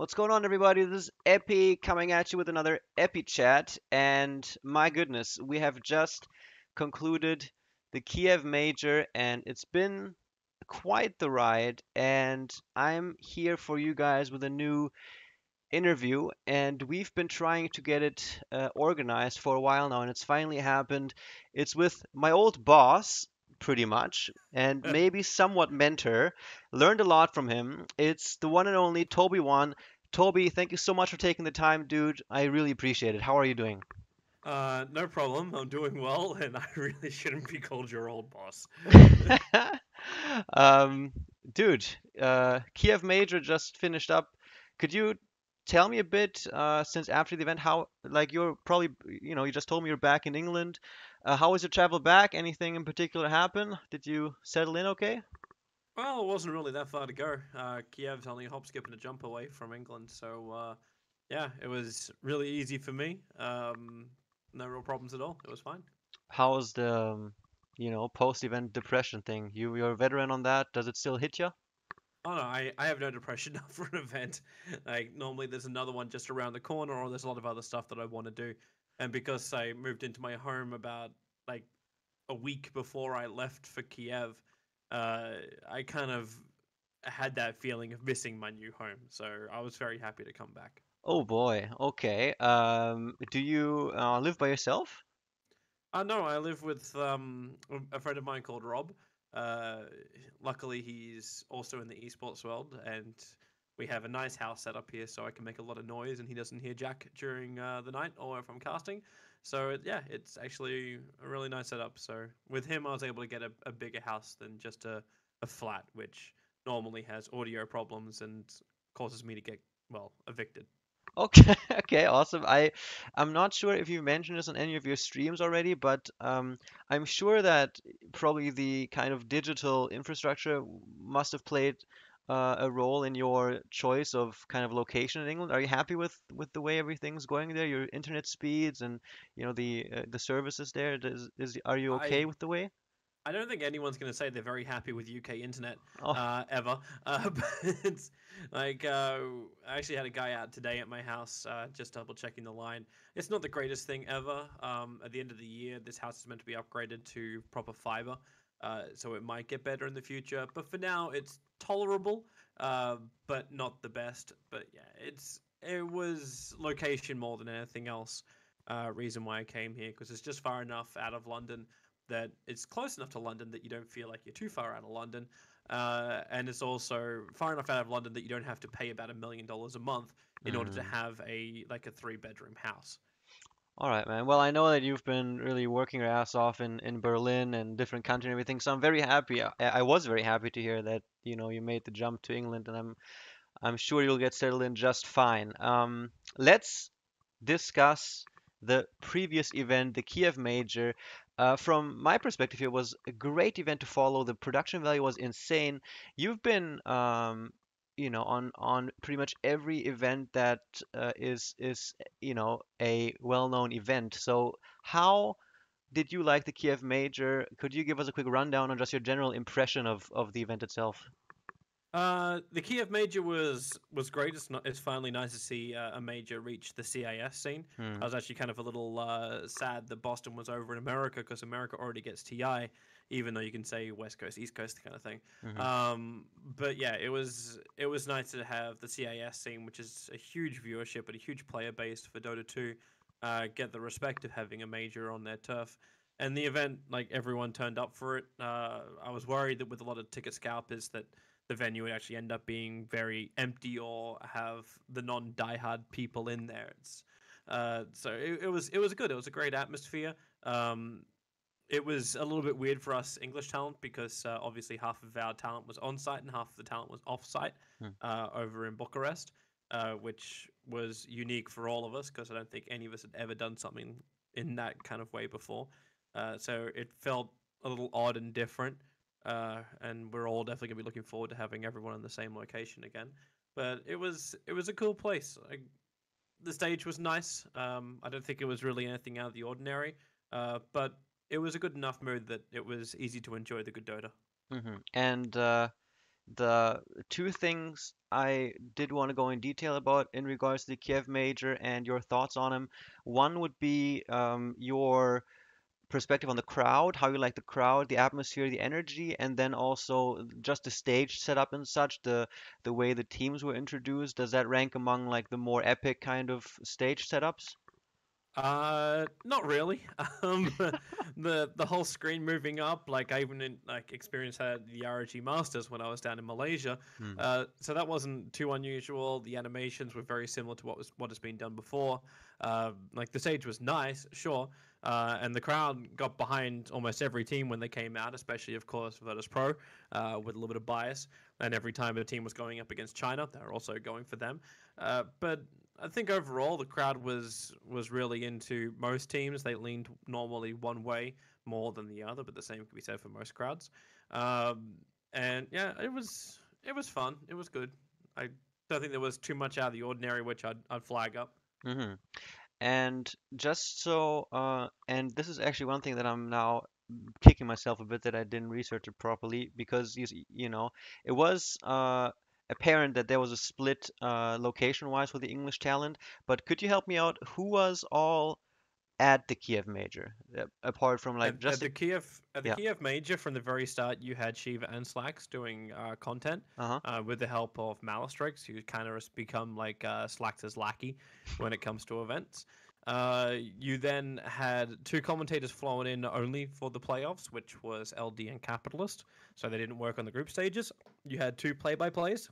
What's going on, everybody? This is Epi coming at you with another epiChat. And my goodness, we have just concluded the Kiev Major, and it's been quite the ride. And I'm here for you guys with a new interview. And we've been trying to get it organized for a while now, and it's finally happened. It's with my old boss, pretty much, and maybe somewhat mentor. Learned a lot from him. It's the one and only TobiWan. Toby, thank you so much for taking the time, dude. I really appreciate it. How are you doing? No problem. I'm doing well, and I really shouldn't be called your old boss. um, dude, Kiev Major just finished up. Could you tell me a bit, since after the event, how, like, you're probably, you just told me you're back in England. How was your travel back? Anything in particular happen? Did you settle in okay? Well, it wasn't really that far to go. Kiev's only a hop, skip, and a jump away from England, so yeah, it was really easy for me. No real problems at all. It was fine. How was the, post-event depression thing? You're a veteran on that. Does it still hit you? Oh no, I have no depression for an event. Like normally, there's another one just around the corner, or there's a lot of other stuff that I want to do. And because I moved into my home about like a week before I left for Kiev, uh, I kind of had that feeling of missing my new home. So I was very happy to come back. Oh boy. Okay. Do you live by yourself? No, I live with a friend of mine called Rob. Uh, Luckily, he's also in the esports world, and we have a nice house set up here, so I can make a lot of noise, and he doesn't hear Jack during the night or if I'm casting. So yeah, it's actually a really nice setup. So with him, I was able to get a bigger house than just a flat, which normally has audio problems and causes me to get evicted. Okay, okay, awesome. I'm not sure if you mentioned this on any of your streams already, but I'm sure that probably the kind of digital infrastructure must have played a role in your choice of kind of location in England. Are you happy with the way everything's going there? Your internet speeds and the services there. Are you I okay with the way? I don't think anyone's going to say they're very happy with UK internet Oh, ever. But it's like I actually had a guy out today at my house just double checking the line. It's not the greatest thing ever. At the end of the year, this house is meant to be upgraded to proper fiber, so it might get better in the future. But for now, it's tolerable, but not the best. But yeah, it was location more than anything else. Reason why I came here because it's just far enough out of London that it's close enough to London that you don't feel like you're too far out of London, and it's also far enough out of London that you don't have to pay about $1 million a month in order to mm. have a 3 bedroom house. All right, man. Well, I know that you've been really working your ass off in Berlin and different country and everything, so I'm very happy. I was very happy to hear that, you made the jump to England, and I'm sure you'll get settled in just fine. Let's discuss the previous event, the Kiev Major. From my perspective, it was a great event to follow. The production value was insane. You've been, on pretty much every event that is a well-known event. So how did you like the Kiev Major? Could you give us a quick rundown on just your general impression of the event itself? The Kiev major was great. It's finally nice to see a major reach the CIS scene. Hmm. I was actually kind of a little sad that Boston was over in America because America already gets TI, even though you can say West Coast, East Coast kind of thing. Hmm. But yeah, it was nice to have the CIS scene, which is a huge viewership and a huge player base for Dota 2, get the respect of having a major on their turf. And the event, like everyone turned up for it. I was worried that with a lot of ticket scalpers that the venue would actually end up being very empty or have the non-diehard people in there. So it was good. It was a great atmosphere. Um, it was a little bit weird for us English talent because obviously half of our talent was on site and half of the talent was off site Hmm. over in Bucharest, which was unique for all of us because I don't think any of us had ever done something in that kind of way before. So it felt a little odd and different. And we're all definitely gonna be looking forward to having everyone in the same location again. But it was a cool place. The stage was nice. I don't think it was really anything out of the ordinary, but it was a good enough mood that it was easy to enjoy the good Dota. Hmm. And the two things I did want to go in detail about in regards to the Kiev Major and your thoughts on him. One would be your perspective on the crowd, how you like the crowd, the atmosphere, the energy, and then also just the stage setup and such, the way the teams were introduced. Does that rank among like the more epic kind of stage setups? Not really. Um, the whole screen moving up, like I even experienced that at the ROG Masters when I was down in Malaysia. Hmm. So that wasn't too unusual. The animations were very similar to what has been done before. Like the stage was nice, sure. And the crowd got behind almost every team when they came out, especially of course Virtus Pro, with a little bit of bias. And every time a team was going up against China, they were also going for them. But I think overall the crowd was really into most teams. They leaned normally one way more than the other, but the same could be said for most crowds. Um, and yeah, it was fun. It was good. I don't think there was too much out of the ordinary, which I'd flag up. Hmm. And just so, and this is actually one thing that I'm now kicking myself a bit that I didn't research it properly because you know it was apparent that there was a split location-wise for the English talent. But could you help me out? Who was all at the Kiev Major apart from like At just the the Kiev yeah, major from the very start, you had Shiva and Slacks doing content uh-huh. with the help of Malastrix, who kind of has become like Slacks' lackey when it comes to events. You then had two commentators flown in only for the playoffs, which was LD and Capitalist, so they didn't work on the group stages. You had two play-by-plays,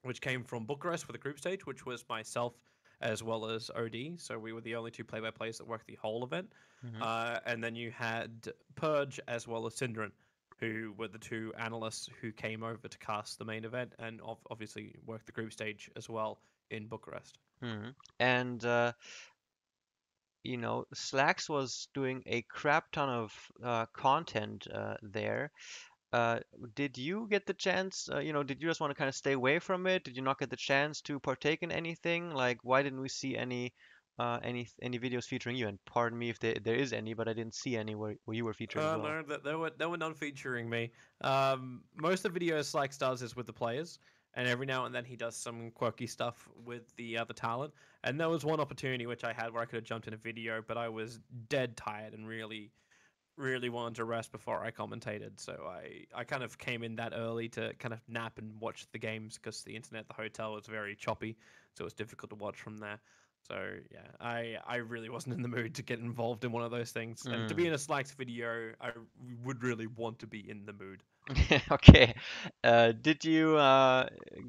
which came from Bucharest for the group stage, which was myself as well as OD. So we were the only two play-by-plays that worked the whole event. Hmm. And then you had Purge as well as Syndran, who were the two analysts who came over to cast the main event and obviously worked the group stage as well in Bucharest. Hmm. And Slacks was doing a crap ton of content there. Uh, did you get the chance, did you just want to kind of stay away from it? Did you not get the chance to partake in anything? Like, why didn't we see any videos featuring you? And pardon me if there is any, but I didn't see any where you were featured as well. No, there were none featuring me. Most of the videos Slacks does is with the players, and every now and then he does some quirky stuff with the other talent. And there was one opportunity which I had where I could have jumped in a video, but I was dead tired and really wanted to rest before I commentated. So I kind of came in that early to kind of nap and watch the games because the internet at the hotel was very choppy, so it was difficult to watch from there. So yeah, I really wasn't in the mood to get involved in one of those things. And to be Mm. in a Slacks video, I would really want to be in the mood. Okay. Did you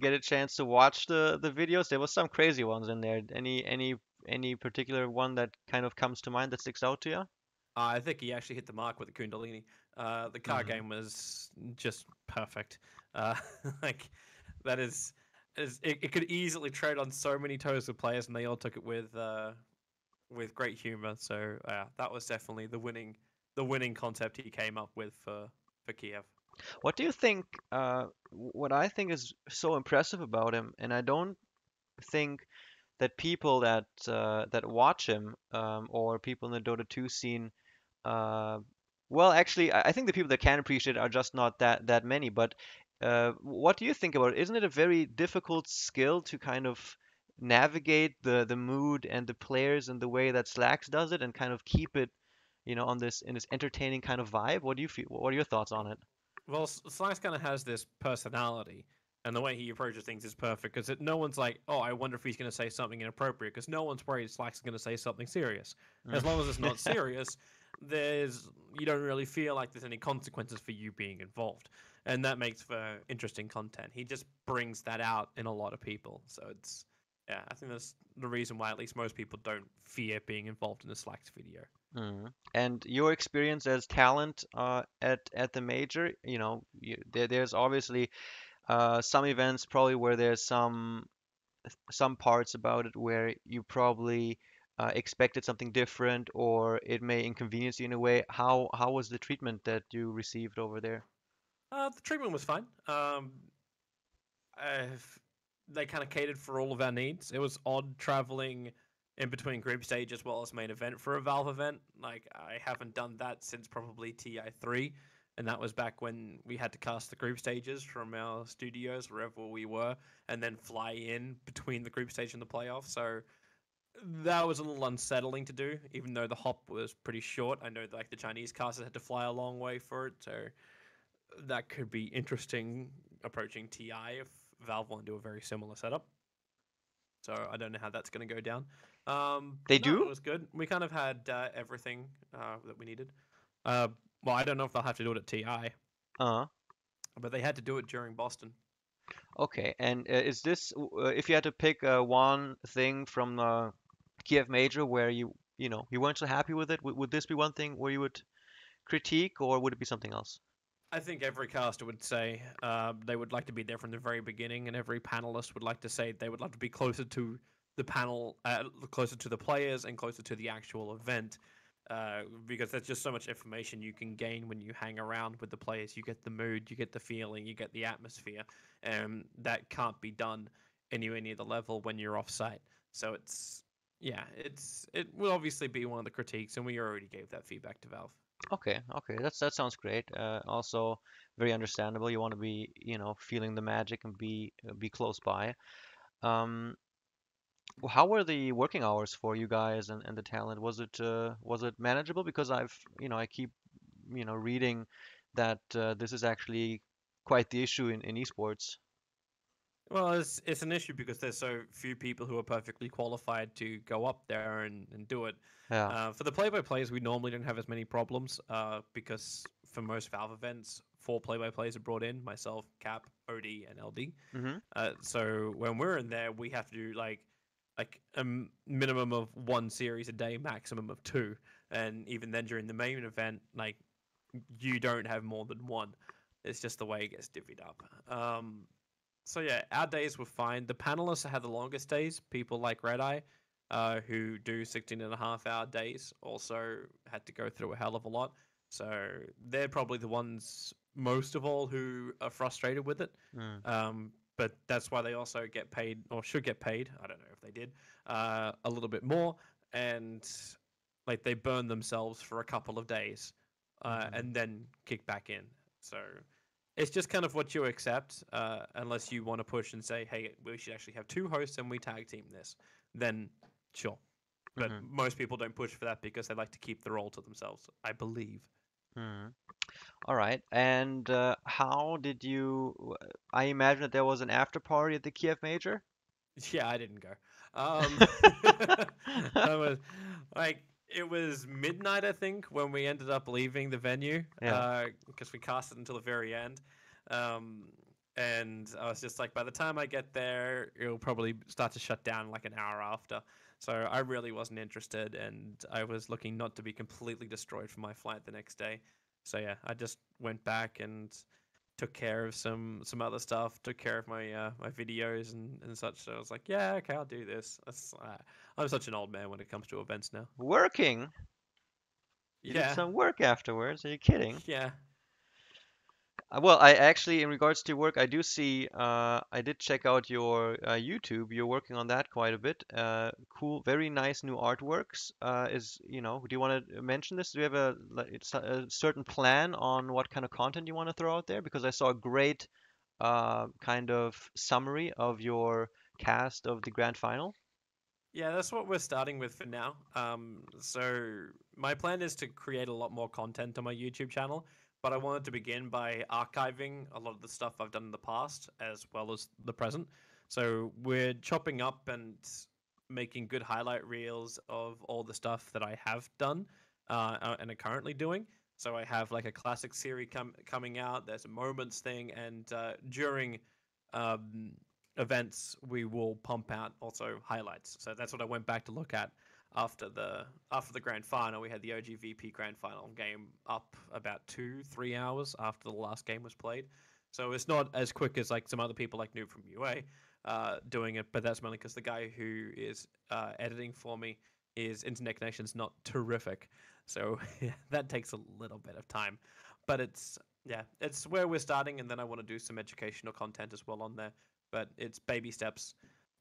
get a chance to watch the videos? There was some crazy ones in there. Any particular one that kind of comes to mind that sticks out to you? I think he actually hit the mark with the Kundalini. The car Hmm. game was just perfect. Uh, like that it could easily tread on so many toes of players, and they all took it with great humor. So that was definitely the winning concept he came up with for Kiev. What do you think? What I think is so impressive about him, and I don't think that people that watch him or people in the Dota 2 scene, uh, well, actually, I think the people that can appreciate it are just not that many. But what do you think about it? Isn't it a very difficult skill to kind of navigate the mood and the players and the way that Slacks does it and kind of keep it, on this in this entertaining kind of vibe? What do you feel? What are your thoughts on it? Well, Slice kind of has this personality, and the way he approaches things is perfect because no one's like, "Oh, I wonder if he's going to say something inappropriate," because no one's worried Slice is going to say something serious. As long as it's not serious, there's you don't really feel like there's any consequences for you being involved, and that makes for interesting content. He just brings that out in a lot of people, so it's yeah, I think that's the reason why at least most people don't fear being involved in a Slacks video. Mhm. And your experience as talent at the major, there's obviously some events probably where there's some parts about it where you probably expected something different or it may inconvenience you in a way. How was the treatment that you received over there? The treatment was fine. Uh, they kind of catered for all of our needs. It was odd traveling in between group stage as well as main event for a Valve event. Like I haven't done that since probably TI3. and that was back when we had to cast the group stages from our studios wherever we were, and then fly in between the group stage and the playoffs. So that was a little unsettling to do, even though the hop was pretty short. I know like the Chinese casters had to fly a long way for it, so that could be interesting approaching TI if Valve want to do a very similar setup. So I don't know how that's going to go down. They But no, it do? was good. We kind of had everything that we needed. Uh, well, I don't know if they'll have to do it at TI, Uh, but they had to do it during Boston. okay. And is this if you had to pick one thing from the Kiev Major where you weren't so happy with it, would this be one thing where you would critique, or would it be something else? I think every caster would say they would like to be there from the very beginning, and every panelist would like to say they would like to be closer to the panel, closer to the players, and closer to the actual event. Because there's just so much information you can gain when you hang around with the players. You get the mood, you get the feeling, you get the atmosphere, and that can't be done anywhere near the level when you're off site. So it will obviously be one of the critiques, and we already gave that feedback to Valve. Okay, okay, that sounds great. Also very understandable. You want to be, feeling the magic and be close by. Um, how were the working hours for you guys and the talent? Was it manageable? Because I keep, reading that this is actually quite the issue in esports. Well, it's an issue because there's so few people who are perfectly qualified to go up there and do it. Yeah. For the play-by-plays, we normally don't have as many problems because for most Valve events, 4 play-by-plays are brought in: myself, Cap, OD, and LD. Mm-hmm. So when we're in there, we have to do like a minimum of 1 series a day, maximum of 2, and even then during the main event, like you don't have more than 1. It's just the way it gets divvied up. So yeah, our days were fine. The panelists had the longest days. People like Red Eye, who do 16.5-hour days, also had to go through a hell of a lot. So they're probably the ones most of all who are frustrated with it. Mm. But that's why they also get paid, or should get paid. I don't know if they did a little bit more, and like they burn themselves for a couple of days, Mm-hmm. and then kick back in. So it's just kind of what you accept, unless you want to push and say, "Hey, we should actually have 2 hosts and we tag team this." Then, sure. But Mm-hmm. most people don't push for that because they like to keep the role to themselves, I believe. Mm-hmm. All right. And how did I imagine that there was an after party at the Kiev Major? Yeah, I didn't go. Um, I was like, it was midnight, I think, when we ended up leaving the venue, Yeah. because we casted until the very end. Um, and I was just like, by the time I get there, it'll probably start to shut down like an hour after. So I really wasn't interested, and I was looking not to be completely destroyed for my flight the next day. So yeah, I just went back and took care of some other stuff, took care of my videos and such. So I was like, yeah, okay, I'll do this. I'm such an old man when it comes to events now. Working. You did Yeah, some work afterwards. Are you kidding? yeah, Well, I actually, in regards to work, I do see, I did check out your YouTube. You're working on that quite a bit. Cool, very nice new artworks. Do you want to mention this? Do you have a certain plan on what kind of content you want to throw out there? Because I saw a great kind of summary of your cast of the grand final. yeah. That's what we're starting with for now. So my plan is to create a lot more content on my YouTube channel, but I wanted to begin by archiving a lot of the stuff I've done in the past as well as the present. So we're chopping up and making good highlight reels of all the stuff that I have done and are currently doing. So I have like a classic series coming out. There's a moments thing, and during um, events, we will pump out also highlights. So that's what I went back to look at after the grand final. We had the OGVP grand final game up about 2-3 hours after the last game was played. So it's not as quick as like some other people like Noob from UA doing it, but that's mainly because the guy who is editing for me, his internet connection's not terrific, so yeah, that takes a little bit of time. But it's where we're starting, and then I want to do some educational content as well on there. But it's baby steps.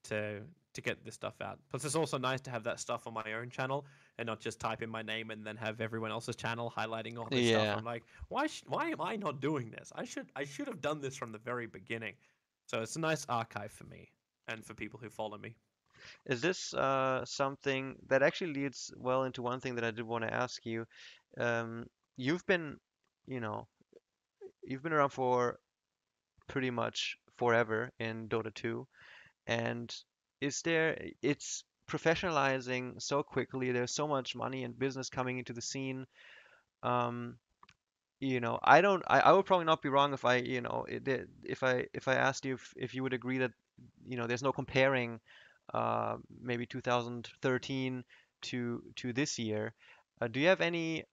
to to get this stuff out. Plus, it's also nice to have that stuff on my own channel and not just type in my name and then have everyone else's channel highlighting all this stuff. Yeah. I'm like, why am I not doing this? I should have done this from the very beginning. So it's a nice archive for me and for people who follow me. Is this something that actually leads well into one thing that I did want to ask you? Um, you've been, you know, you've been around for pretty much forever in Dota 2, and it's professionalizing so quickly. There's so much money and business coming into the scene. Um, I would probably not be wrong if if I asked you if you would agree that, there's no comparing maybe 2013 to this year. Do you have any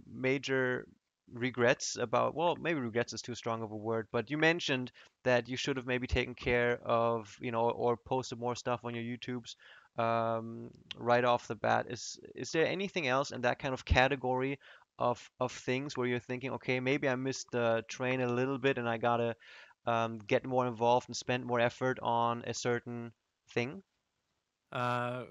major regrets about, well, maybe regrets is too strong of a word, but you mentioned that you should have maybe taken care of, or posted more stuff on your YouTubes right off the bat. Is there anything else in that kind of category of things where you're thinking, okay, maybe I missed the train a little bit and I gotta get more involved and spend more effort on a certain thing? Uh,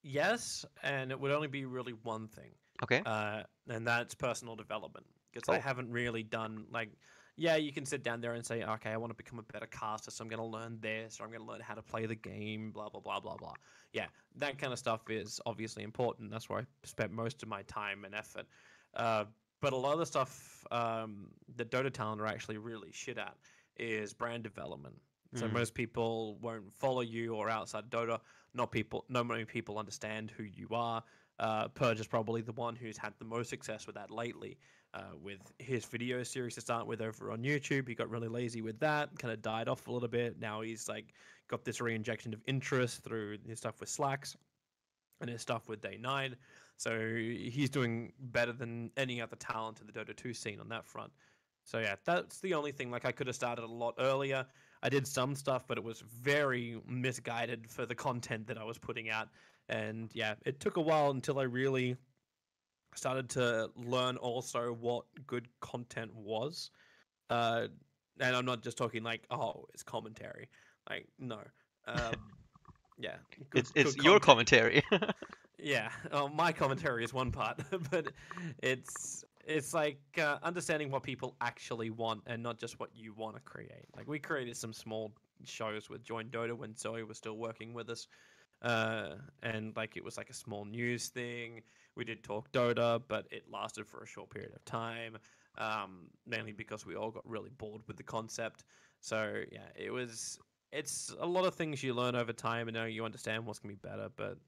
yes, and it would only be really one thing, Okay. and that's personal development. Because I Oh. haven't really done like, yeah, you can sit down there and say, okay, I want to become a better caster, so I'm going to learn this, or I'm going to learn how to play the game, blah blah blah blah blah. Yeah, that kind of stuff is obviously important. That's where I spent most of my time and effort. Uh, but a lot of the stuff that Dota talent are actually really shit at is brand development. So Mm, most people won't follow you or outside Dota. Not many people understand who you are. Purge is probably the one who's had the most success with that lately. With his video series to start with over on YouTube, he got really lazy with that, kind of died off a little bit. Now he's like got this reinjection of interest through his stuff with Slacks and his stuff with Day 9. So he's doing better than any other talent in the Dota 2 scene on that front. So yeah, that's the only thing. Like I could have started a lot earlier. I did some stuff, but it was very misguided for the content that I was putting out. And yeah, it took a while until I really started to learn also what good content was. Uh, and I'm not just talking like, oh, it's commentary. Like, no. Um, yeah, it's good your content. commentary. Yeah, my commentary is one part, but it's like understanding what people actually want and not just what you want to create. Like we created some small shows with Join Dota when Zoe was still working with us, and like it was like a small news thing. We did talk Dota, but it lasted for a short period of time, mainly because we all got really bored with the concept. So yeah, it's a lot of things you learn over time, and now you understand what's gonna be better, but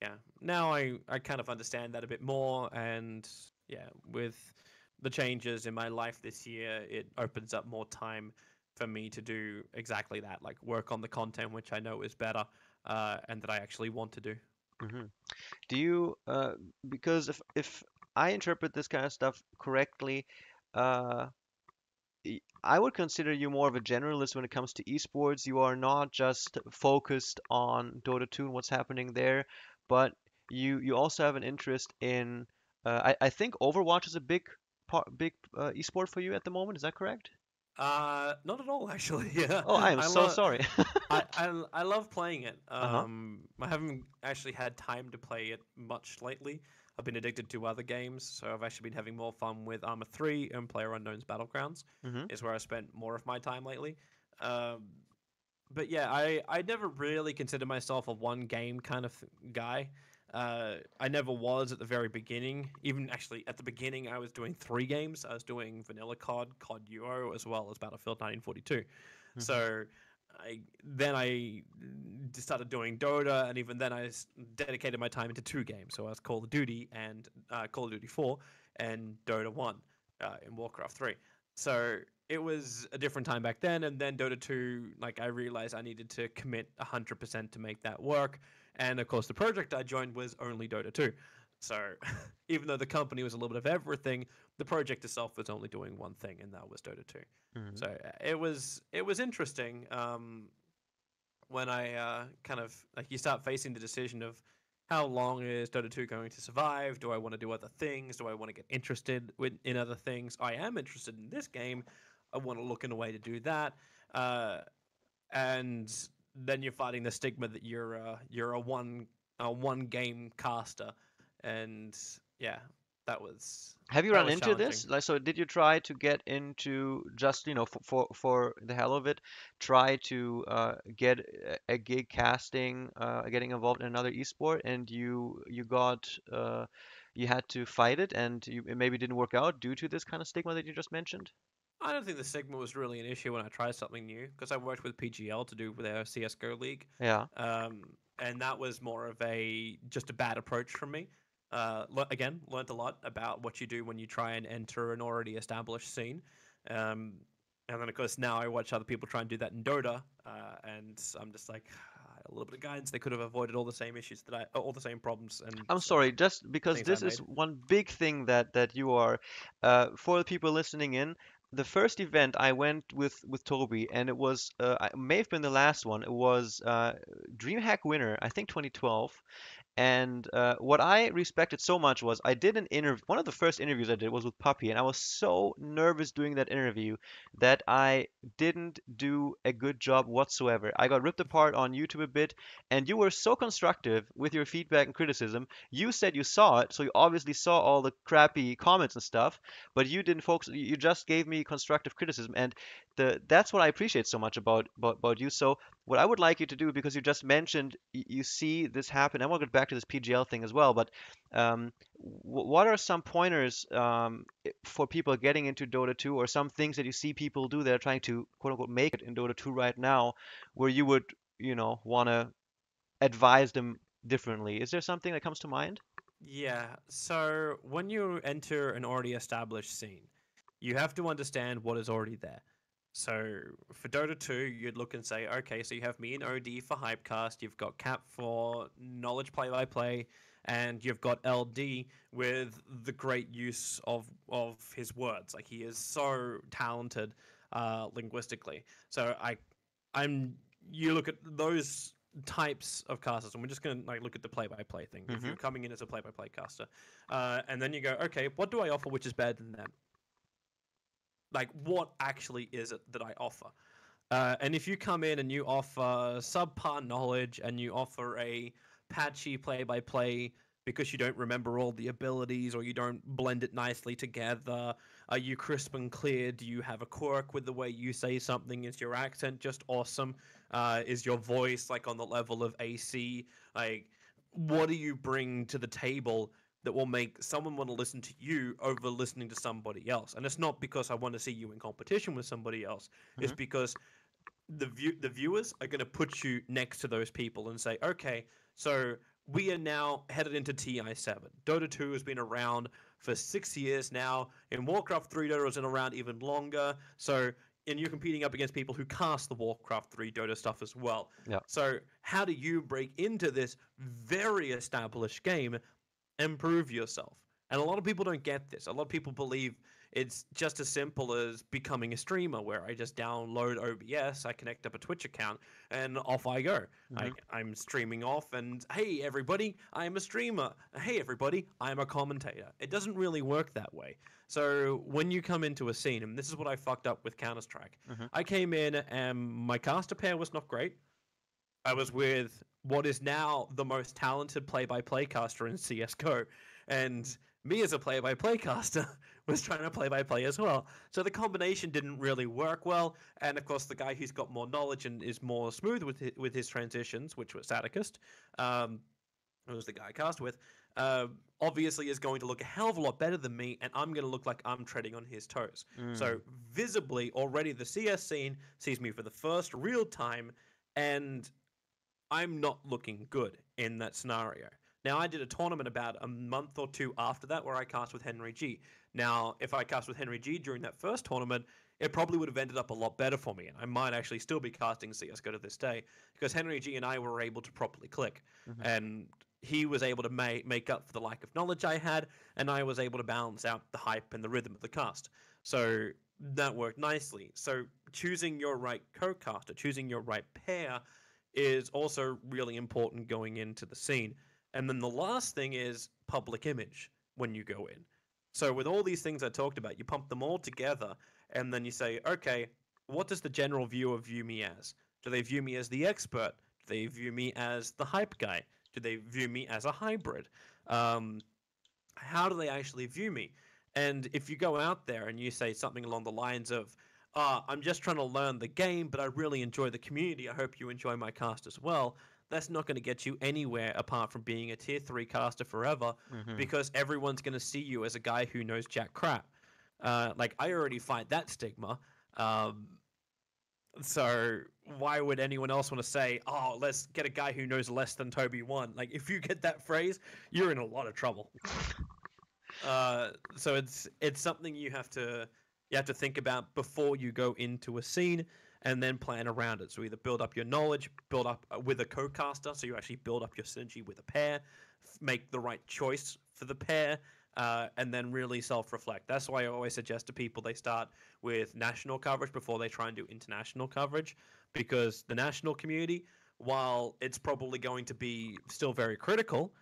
yeah, now I kind of understand that a bit more, and yeah, with the changes in my life this year, it opens up more time for me to do exactly that, like work on the content which I know is better, and that I actually want to do. hmm Do you, because if I interpret this kind of stuff correctly, uh, I would consider you more of a generalist when it comes to esports. You are not just focused on Dota 2 and what's happening there, but you also have an interest in. I think Overwatch is a big esport for you at the moment. Is that correct? Not at all, actually. Yeah, Oh, I am I so love sorry. I love playing it. Uh-huh. I haven't actually had time to play it much lately. I've been addicted to other games, so I've actually been having more fun with Arma 3 and PlayerUnknown's Battlegrounds. hmm Is where I spent more of my time lately. Um, but yeah, I never really considered myself a one game kind of guy. I never was at the very beginning. Even actually at the beginning, I was doing three games. I was doing Vanilla COD, COD Duo, as well as Battlefield 1942. hmm So I started doing Dota, and even then dedicated my time into two games. So I was Call of Duty and Call of Duty 4 and Dota 1 in Warcraft 3. So it was a different time back then, and then Dota 2, like I realized I needed to commit 100% to make that work. And of course, the project I joined was only Dota 2. So even though the company was a little bit of everything, the project itself was only doing one thing, and that was Dota 2. hmm So it was interesting when I kind of like you start facing the decision of how long is Dota 2 going to survive? Do I want to do other things? Do I want to get interested in other things? I am interested in this game. I want to look in a way to do that. And then you're fighting the stigma that you're a one game caster, and yeah, that was Have you that run was into challenging. this? Like, so did you try to get into just, for the hell of it, try to get a gig casting, getting involved in another esport, and you got you had to fight it, and it maybe didn't work out due to this kind of stigma that you just mentioned? I don't think the stigma was really an issue when I tried something new because I worked with PGL to do with their CS:GO league, Yeah. and that was more of a just a bad approach from me. Again, learned a lot about what you do when you try and enter an already established scene, um, and then of course now I watch other people try and do that in Dota, and I'm just like a little bit of guidance. They could have avoided all the same issues all the same problems and I'm sorry, just because things I this is made. one big thing that you are, for the people listening in. The first event I went with Toby, and it was it may have been the last one. It was DreamHack winner, I think 2012. And what I respected so much was I did an interview. One of the first interviews I did was with Puppy, and I was so nervous doing that interview that I didn't do a good job whatsoever. I got ripped apart on YouTube a bit, and you were so constructive with your feedback and criticism. You said you saw it, so you obviously saw all the crappy comments and stuff, but you didn't focus. You just gave me constructive criticism, and that's what I appreciate so much about you. So what I would like you to do, because you just mentioned you see this happen, and we'll get back to this PGL thing as well, but what are some pointers for people getting into Dota 2, or some things that you see people do that are trying to quote unquote make it in Dota 2 right now, where you would, want to advise them differently? Is there something that comes to mind? Yeah, so when you enter an already established scene, you have to understand what is already there. So for Dota 2, you'd look and say, okay, so you have me and OD for Hypecast, you've got Cap for knowledge play by play, and you've got LD with the great use of his words. Like he is so talented linguistically. So I'm you look at those types of casters, and we're just going to like look at the play-by-play thing. If Hmm. you're coming in as a play-by-play caster, and then you go, okay, what do I offer which is better than them? Like, what actually is it that I offer? And if you come in and you offer subpar knowledge and you offer a patchy play by play because you don't remember all the abilities or you don't blend it nicely together, are you crisp and clear? Do you have a quirk with the way you say something? Is your accent just awesome? Is your voice like on the level of AC? Like, what do you bring to the table that will make someone want to listen to you over listening to somebody else? And it's not because I want to see you in competition with somebody else. It's Hmm. because the viewers are going to put you next to those people and say, okay, so we are now headed into TI7. Dota 2 has been around for 6 years now. In Warcraft 3, Dota has been around even longer. So, and you're competing up against people who cast the Warcraft 3 Dota stuff as well. Yeah. So, how do you break into this very established game and prove yourself? And a lot of people don't get this. A lot of people believe it's just as simple as becoming a streamer, where I just download OBS, I connect up a Twitch account, and off I go. Hmm. I'm streaming off, and hey, everybody, I'm a streamer. Hey, everybody, I'm a commentator. It doesn't really work that way. So when you come into a scene, and this is what I fucked up with Counter Strike, Hmm. I came in and my caster pair was not great. I was with what is now the most talented play-by-play caster in CS:GO, and me as a play-by-play caster was trying to play-by-play as well. So the combination didn't really work well. And of course, the guy who's got more knowledge and is more smooth with his transitions, which was Atticus, um, who was the guy I cast with, obviously is going to look a hell of a lot better than me, and I'm going to look like I'm treading on his toes. So Mm. visibly, already the CS scene sees me for the first real time, and I'm not looking good in that scenario. Now, I did a tournament about a month or two after that where I cast with Henry G. Now, if I cast with Henry G during that first tournament, it probably would have ended up a lot better for me, and I might actually still be casting CSGO to this day because Henry G and I were able to properly click, Hmm. and he was able to make up for the lack of knowledge I had, and I was able to balance out the hype and the rhythm of the cast. So that worked nicely. So choosing your right co-caster, choosing your right pair is also really important going into the scene. And then the last thing is public image when you go in. So with all these things I talked about, you pump them all together and then you say, okay, what does the general viewer view me as? Do they view me as the expert? Do they view me as the hype guy? Do they view me as a hybrid? Um, how do they actually view me? And if you go out there and you say something along the lines of, I'm just trying to learn the game, but I really enjoy the community. I hope you enjoy my cast as well. That's not going to get you anywhere apart from being a tier 3 caster forever Hmm. because everyone's going to see you as a guy who knows jack crap. Like, I already fight that stigma. Um, so why would anyone else want to say, "Oh, let's get a guy who knows less than TobiWan"? Like, if you get that phrase, you're in a lot of trouble. So it's something you have to think about before you go into a scene, and then plan around it. So either build up your knowledge, build up with a co-caster, so you actually build up your synergy with a pair, make the right choice for the pair, and then really self-reflect. That's why I always suggest to people they start with national coverage before they try and do international coverage, because the national community, while it's probably going to be still very critical,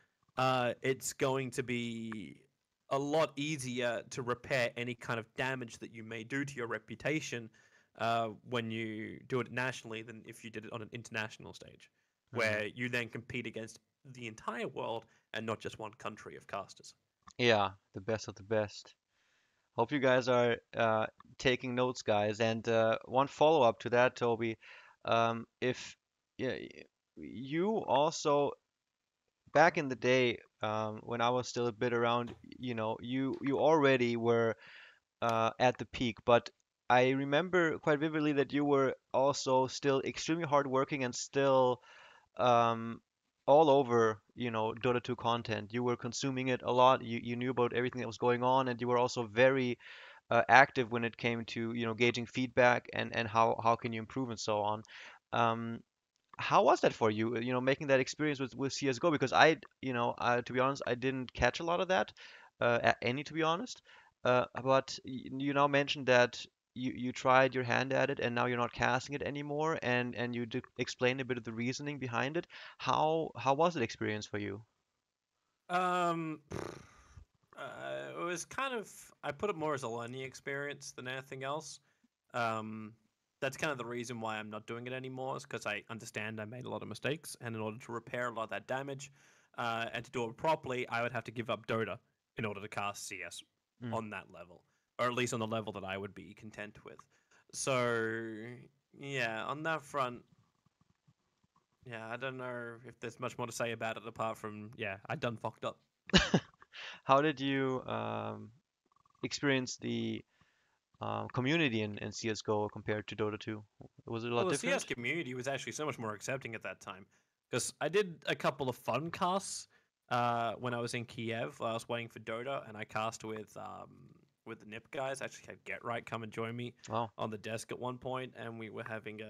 it's going to be a lot easier to repair any kind of damage that you may do to your reputation when you do it nationally than if you did it on an international stage, Hmm. where you then compete against the entire world and not just one country of casters. Yeah, the best of the best. Hope you guys are taking notes, guys. And one follow-up to that, Toby, if yeah, you also back in the day when I was still a bit around, you already were at the peak, but I remember quite vividly that you were also still extremely hardworking and still um, all over, Dota 2 content. You were consuming it a lot. You knew about everything that was going on, and you were also very active when it came to, gauging feedback and how can you improve and so on. Um, how was that for you, making that experience with CSGO? Because to be honest, I didn't catch a lot of that, any, to be honest. But you now mentioned that you tried your hand at it and now you're not casting it anymore, and you did explain a bit of the reasoning behind it. How was that experience for you? Um, it was kind of, I put it more as a learning experience than anything else. Um, that's kind of the reason why I'm not doing it anymore, is because I understand I made a lot of mistakes, and in order to repair a lot of that damage, and to do it properly, I would have to give up Dota in order to cast CS Mm. on that level, or at least on the level that I would be content with. So yeah, on that front, yeah, I don't know if there's much more to say about it apart from, yeah, I done fucked up. How did you experience the community in CS:GO compared to Dota 2? Was it a Well, lot the CS different? community was actually so much more accepting at that time, because I did a couple of fun casts when I was in Kiev. I was waiting for Dota, and I cast with the Nip guys. I actually had Get Right come and join me Wow. on the desk at one point, and we were having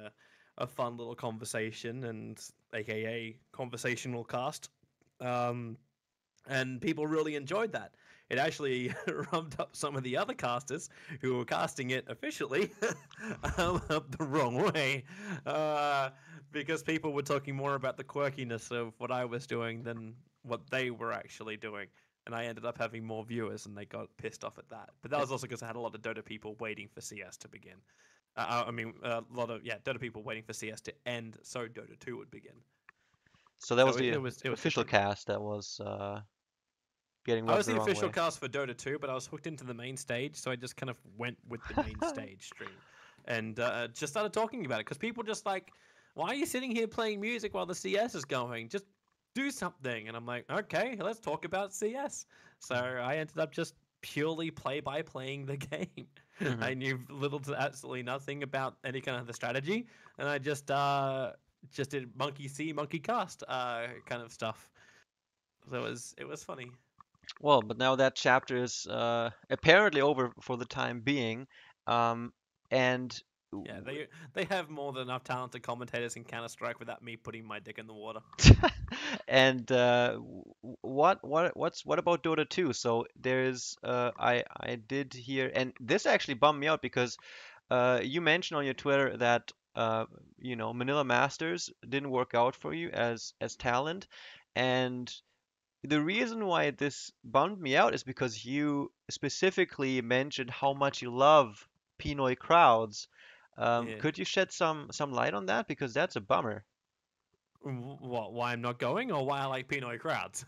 a fun little conversation, and AKA conversational cast. Um, and people really enjoyed that. It actually rubbed up some of the other casters who were casting it officially up the wrong way, uh, because people were talking more about the quirkiness of what I was doing than what they were actually doing. And I ended up having more viewers, and they got pissed off at that. But that Eh, was also because I had a lot of Dota people waiting for CS to begin. I mean, a lot of Dota people waiting for CS to end, so Dota 2 would begin. So that So was the it was official different. cast that was getting I rubbed was the the wrong official way. cast for Dota 2, but I was hooked into the main stage, so I just kind of went with the main stage stream and just started talking about it because people just like, why are you sitting here playing music while the CS is going? Just do something. And I'm like, okay, let's talk about CS. So I ended up just purely play by playing the game. Hmm. I knew little to absolutely nothing about any kind of the strategy, and I just did monkey see, monkey cast kind of stuff. So it was funny. Well, but now that chapter is apparently over for the time being, and Yeah, they have more than enough talented commentators in Counter Strike without me putting my dick in the water. and what about Dota 2? So there's I did hear, and this actually bummed me out because you mentioned on your Twitter that Manila Masters didn't work out for you as talent, and the reason why this bummed me out is because you specifically mentioned how much you love Pinoy crowds, Yeah. Could you shed some light on that? Because that's a bummer. What? Why I'm not going, or why I like Pinoy crowds?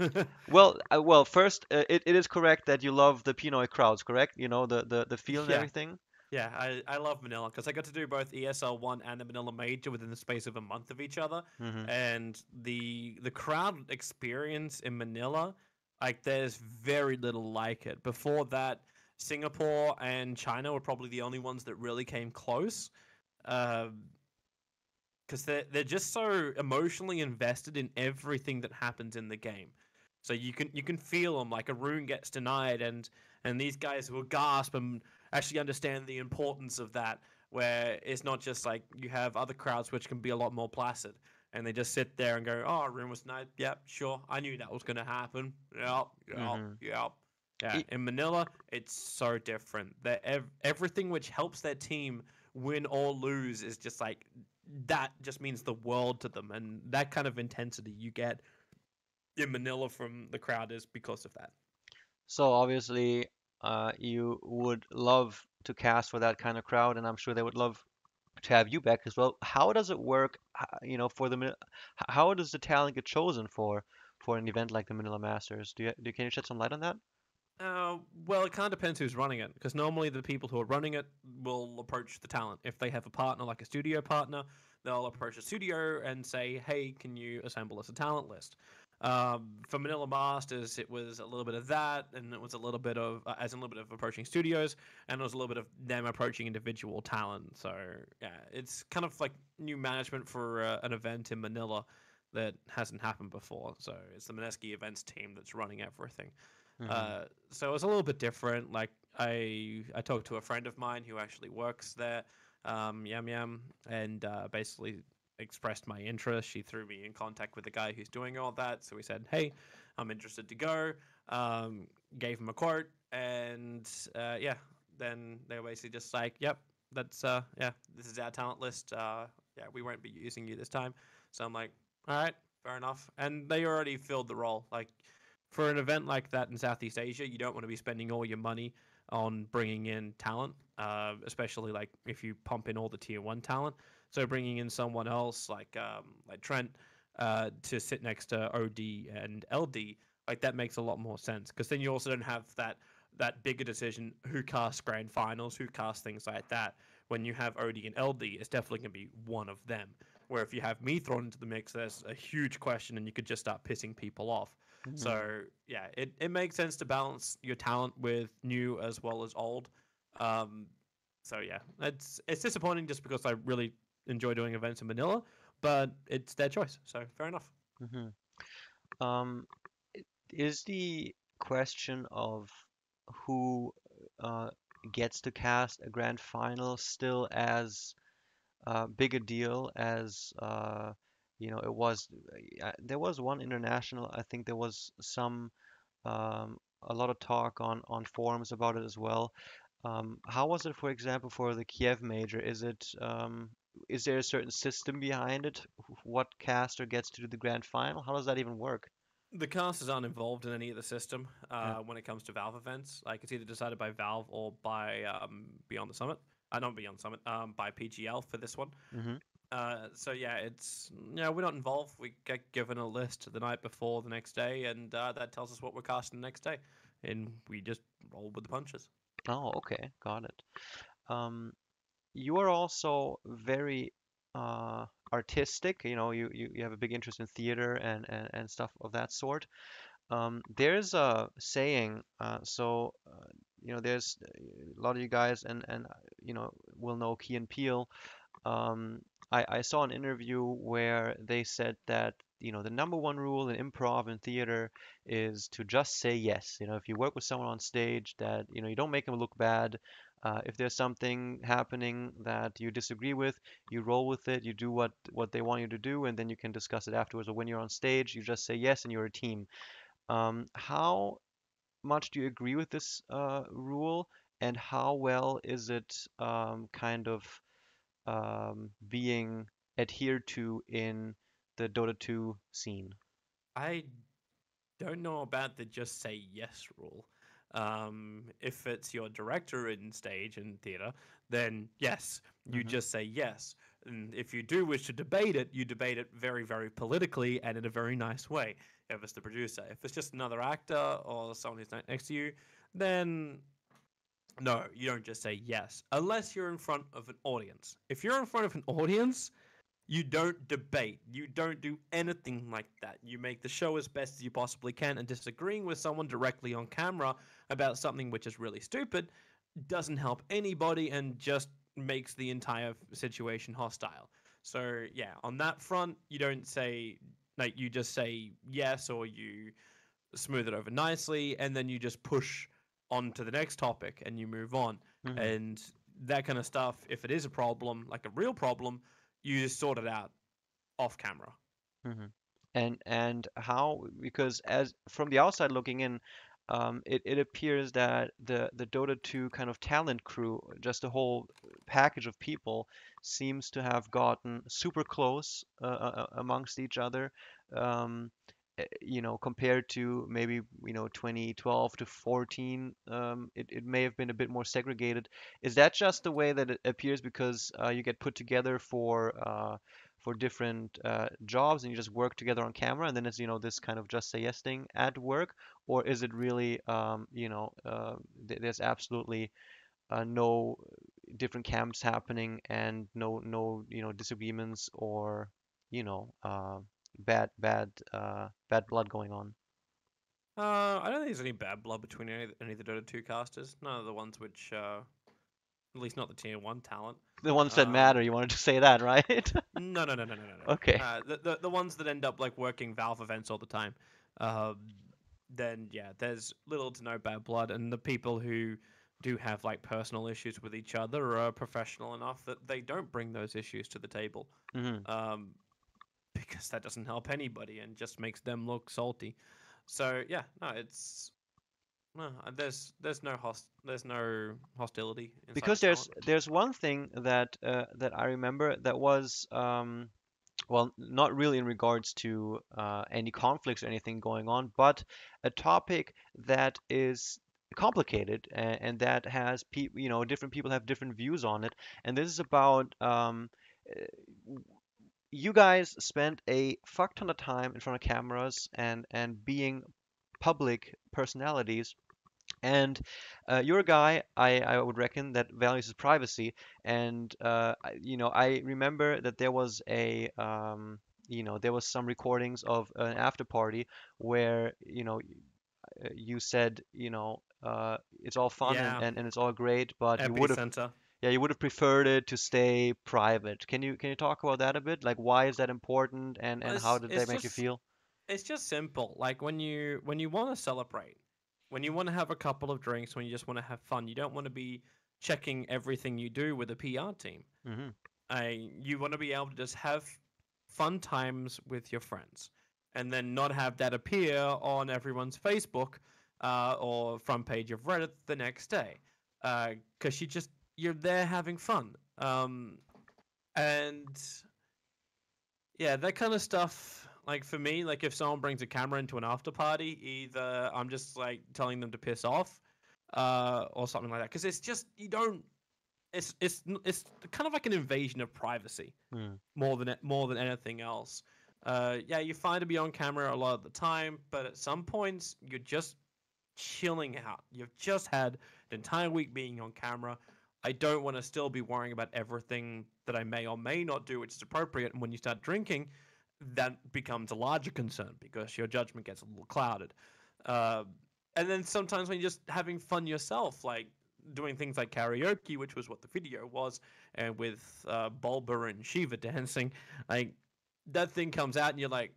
Well, first, it is correct that you love the Pinoy crowds, correct? You know, the feel and Yeah, everything. yeah. I love Manila because I got to do both ESL one and the Manila Major within the space of a month of each other, Hmm. and the crowd experience in Manila, like there's very little like it. Before that, Singapore and China were probably the only ones that really came close. Uh, because they're just so emotionally invested in everything that happens in the game. So you can feel them like a rune gets denied, and these guys will gasp and actually understand the importance of that. Where it's not just like you have other crowds which can be a lot more placid, and they just sit there and go, "Oh, rune was denied. Yep, sure. I knew that was going to happen. Yep, yep, Hmm. yep." Yeah, in Manila, it's so different. Everything which helps their team win or lose is just like that just means the world to them, and that kind of intensity you get in Manila from the crowd is because of that. So obviously, you would love to cast for that kind of crowd, and I'm sure they would love to have you back as well. How does it work? You know, for the how does the talent get chosen for an event like the Manila Masters? Can you shed some light on that? Well, it kind of depends who's running it, because normally the people who are running it will approach the talent. If they have a partner, like a studio partner, they'll approach a studio and say, "Hey, can you assemble us a talent list?" For Manila Masters, it was a little bit of that, and it was a little bit of, as in a little bit of approaching studios, and it was a little bit of them approaching individual talent. So yeah, it's kind of like new management for an event in Manila that hasn't happened before. So it's the Mineski events team that's running everything. Hmm. So it's a little bit different. Like I talked to a friend of mine who actually works there, Yam Yam, and basically expressed my interest. She threw me in contact with the guy who's doing all that. So we said, "Hey, I'm interested to go." Gave him a quote, and yeah, then they were basically just like, "Yep, that's yeah, this is our talent list. Yeah, we won't be using you this time." So I'm like, "All right, fair enough." And they already filled the role. Like for an event like that in Southeast Asia, you don't want to be spending all your money on bringing in talent, especially like if you pump in all the tier one talent. So bringing in someone else like Trent to sit next to OD and LD, like that makes a lot more sense because then you also don't have that bigger decision who casts grand finals, who casts things like that. When you have OD and LD, it's definitely going to be one of them. Where if you have me thrown into the mix, there's a huge question, and you could just start pissing people off. Hmm. So yeah, it makes sense to balance your talent with new as well as old. Um, so yeah, it's disappointing just because I really enjoy doing events in Manila, but it's their choice. So fair enough. Hmm. Um, is the question of who uh, gets to cast a grand final still as big a deal as it was? There was one international. I think there was a lot of talk on forums about it as well. How was it, for example, for the Kiev major? Is there a certain system behind it? What caster gets to do the grand final? How does that even work? The casters aren't involved in any of the system Yeah. when it comes to Valve events. Like it's either decided by Valve or by Beyond the Summit. Not Beyond the Summit. By PGL for this one. Hmm. So yeah, it's we're not involved. We get given a list the night before the next day, and that tells us what we're casting the next day, and we just roll with the punches. Oh, okay, got it. Um, you are also very artistic. You know, you have a big interest in theater and stuff of that sort. There's a saying, there's a lot of you guys will know Key and Peele. Um, I saw an interview where they said that, the number one rule in improv and theater is to just say yes. You know, if you work with someone on stage that, you don't make them look bad. If there's something happening that you disagree with, you roll with it, you do what they want you to do, and then you can discuss it afterwards. Or when you're on stage, you just say yes and you're a team. How much do you agree with this rule, and how well is it kind of being adhered to in the Dota 2 scene? I don't know about the just say yes rule. If it's your director in stage and theater, then yes. You Hmm. just say yes. And if you do wish to debate it, you debate it very, very politically and in a very nice way. If it's the producer, if it's just another actor or someone who's not next to you, then no, you don't just say yes unless you're in front of an audience. If you're in front of an audience, you don't debate. You don't do anything like that. You make the show as best as you possibly can, and disagreeing with someone directly on camera about something which is really stupid doesn't help anybody and just makes the entire situation hostile. So, yeah, on that front, you don't say, like, you just say yes, or you smooth it over nicely, and then you just push on to the next topic and you move on. Hmm. And that kind of stuff, if it is a problem, like a real problem, you just sort it out off camera. Hmm. And how, because as from the outside looking in, it appears that the Dota 2 kind of talent crew, just a whole package of people, seems to have gotten super close amongst each other. Um, compared to maybe 2012 to 14, it may have been a bit more segregated. Is that just the way that it appears because you get put together for different jobs and you just work together on camera and then it's this kind of just say yes thing at work, or is it really there's absolutely no different camps happening and no disagreements or you know uh, bad blood going on? I don't think there's any bad blood between any of the Dota 2 casters. None of the ones which, at least not the tier 1 talent. The ones that Um, matter, you wanted to say that, right? no, no, no, no, no, no, Okay. no. The ones that end up like working Valve events all the time. Um, then yeah, there's little to no bad blood, and the people who do have like personal issues with each other are professional enough that they don't bring those issues to the table, Hmm. um, because that doesn't help anybody and just makes them look salty. So yeah, no, it's no, there's no hostility inside the Because talent. there's one thing that I remember that was well, not really in regards to any conflicts or anything going on, but a topic that is complicated and that has different people have different views on it. And this is about uh, you guys spent a fuck ton of time in front of cameras and being public personalities, and you're a guy, I would reckon, that values his privacy. And I remember that there was there was some recordings of an after party where you said it's all fun Yeah, and it's all great, but epicenter. you would have preferred it to stay private. Can you talk about that a bit? Like, why is that important and how did that It's make you just feel? it's just simple. Like when you want to celebrate, when you want to have a couple of drinks, when you just want to have fun, you don't want to be checking everything you do with a PR team. Hmm. You want to be able to just have fun times with your friends, and then not have that appear on everyone's Facebook or front page of Reddit the next day, because you're there having fun. And yeah, that kind of stuff. Like for me, like if someone brings a camera into an after party, either I'm just like telling them to piss off, or something like that. Because it's just you don't. It's kind of like an invasion of privacy Mm. more than anything else. Yeah, you're fine to be on camera a lot of the time, but at some points you're just chilling out. You've just had an entire week being on camera. I don't want to still be worrying about everything that I may or may not do, which is appropriate. And when you start drinking, that becomes a larger concern because your judgment gets a little clouded. Uh, and then sometimes when you're just having fun yourself, like doing things like karaoke, which was what the video was, and with Bulba and Shiva dancing, like that thing comes out and you're like,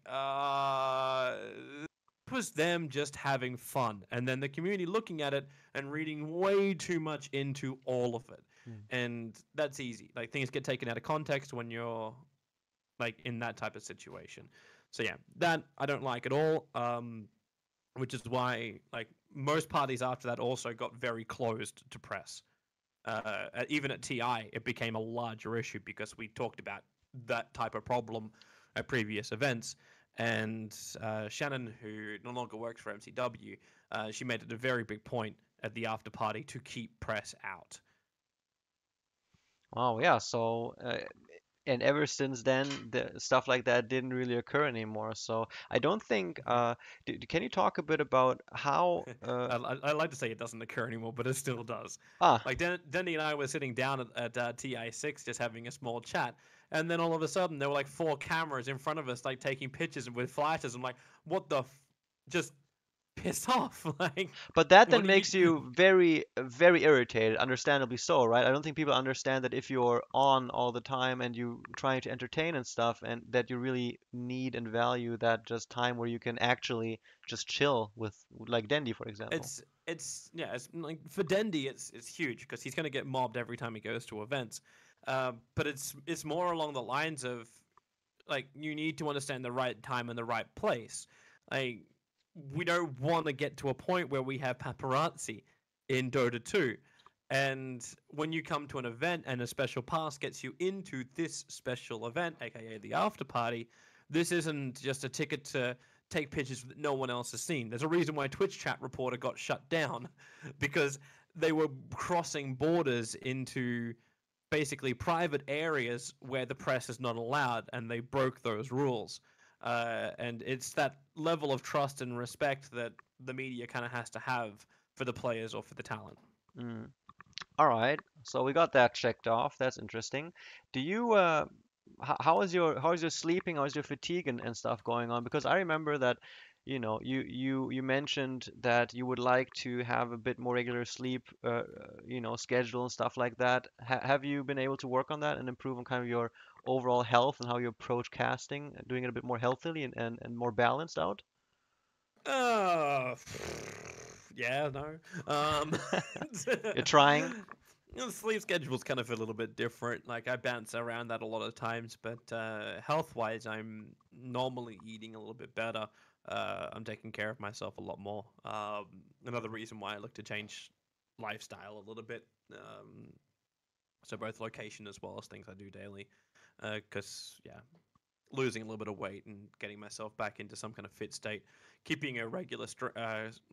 it was them just having fun, and then the community looking at it and reading way too much into all of it, Mm. and that's easy. Like things get taken out of context when you're like in that type of situation. So yeah, that I don't like at all. Which is why like most parties after that also got very closed to press. Even at TI, it became a larger issue because we talked about that type of problem at previous events. And Shannon, who no longer works for MCW, she made it a very big point at the after party to keep press out. Oh yeah, so and ever since then, the stuff like that didn't really occur anymore. So I don't think. Can you talk a bit about how? I like to say it doesn't occur anymore, but it still does. Ah, Like Denny and I were sitting down at TI6 just having a small chat, and then all of a sudden there were like four cameras in front of us, like taking pictures with flashes. I'm like, what the? Just piss off! Like, but that what then do you? makes you very, very irritated, understandably so, right? I don't think people understand that if you're on all the time and you trying to entertain and stuff, and that you really need and value that just time where you can actually just chill with, like Dendi, for example. It's yeah, it's like for Dendy, it's huge because he's gonna get mobbed every time he goes to events. But it's more along the lines of like you need to understand the right time and the right place. Like we don't want to get to a point where we have paparazzi in Dota 2. And when you come to an event and a special pass gets you into this special event, aka the after party, this isn't just a ticket to take pictures that no one else has seen. There's a reason why Twitch chat reporter got shut down because they were crossing borders into basically private areas where the press is not allowed, and they broke those rules. And it's that level of trust and respect that the media kind of has to have for the players or for the talent. Mm. All right, so we got that checked off. That's interesting. Do you how is your sleeping? How is your fatigue and stuff going on? Because I remember that, you mentioned that you would like to have a bit more regular sleep, schedule and stuff like that. Have you been able to work on that and improve on kind of your overall health and how you approach casting, doing it a bit more healthily and more balanced out? Uh, yeah, no. You're trying. The sleep schedule's kind of a little bit different. Like I bounce around that a lot of times, but health-wise, I'm normally eating a little bit better. I'm taking care of myself a lot more. Another reason why I look to change lifestyle a little bit. So both location as well as things I do daily. Because yeah, losing a little bit of weight and getting myself back into some kind of fit state, keeping a regular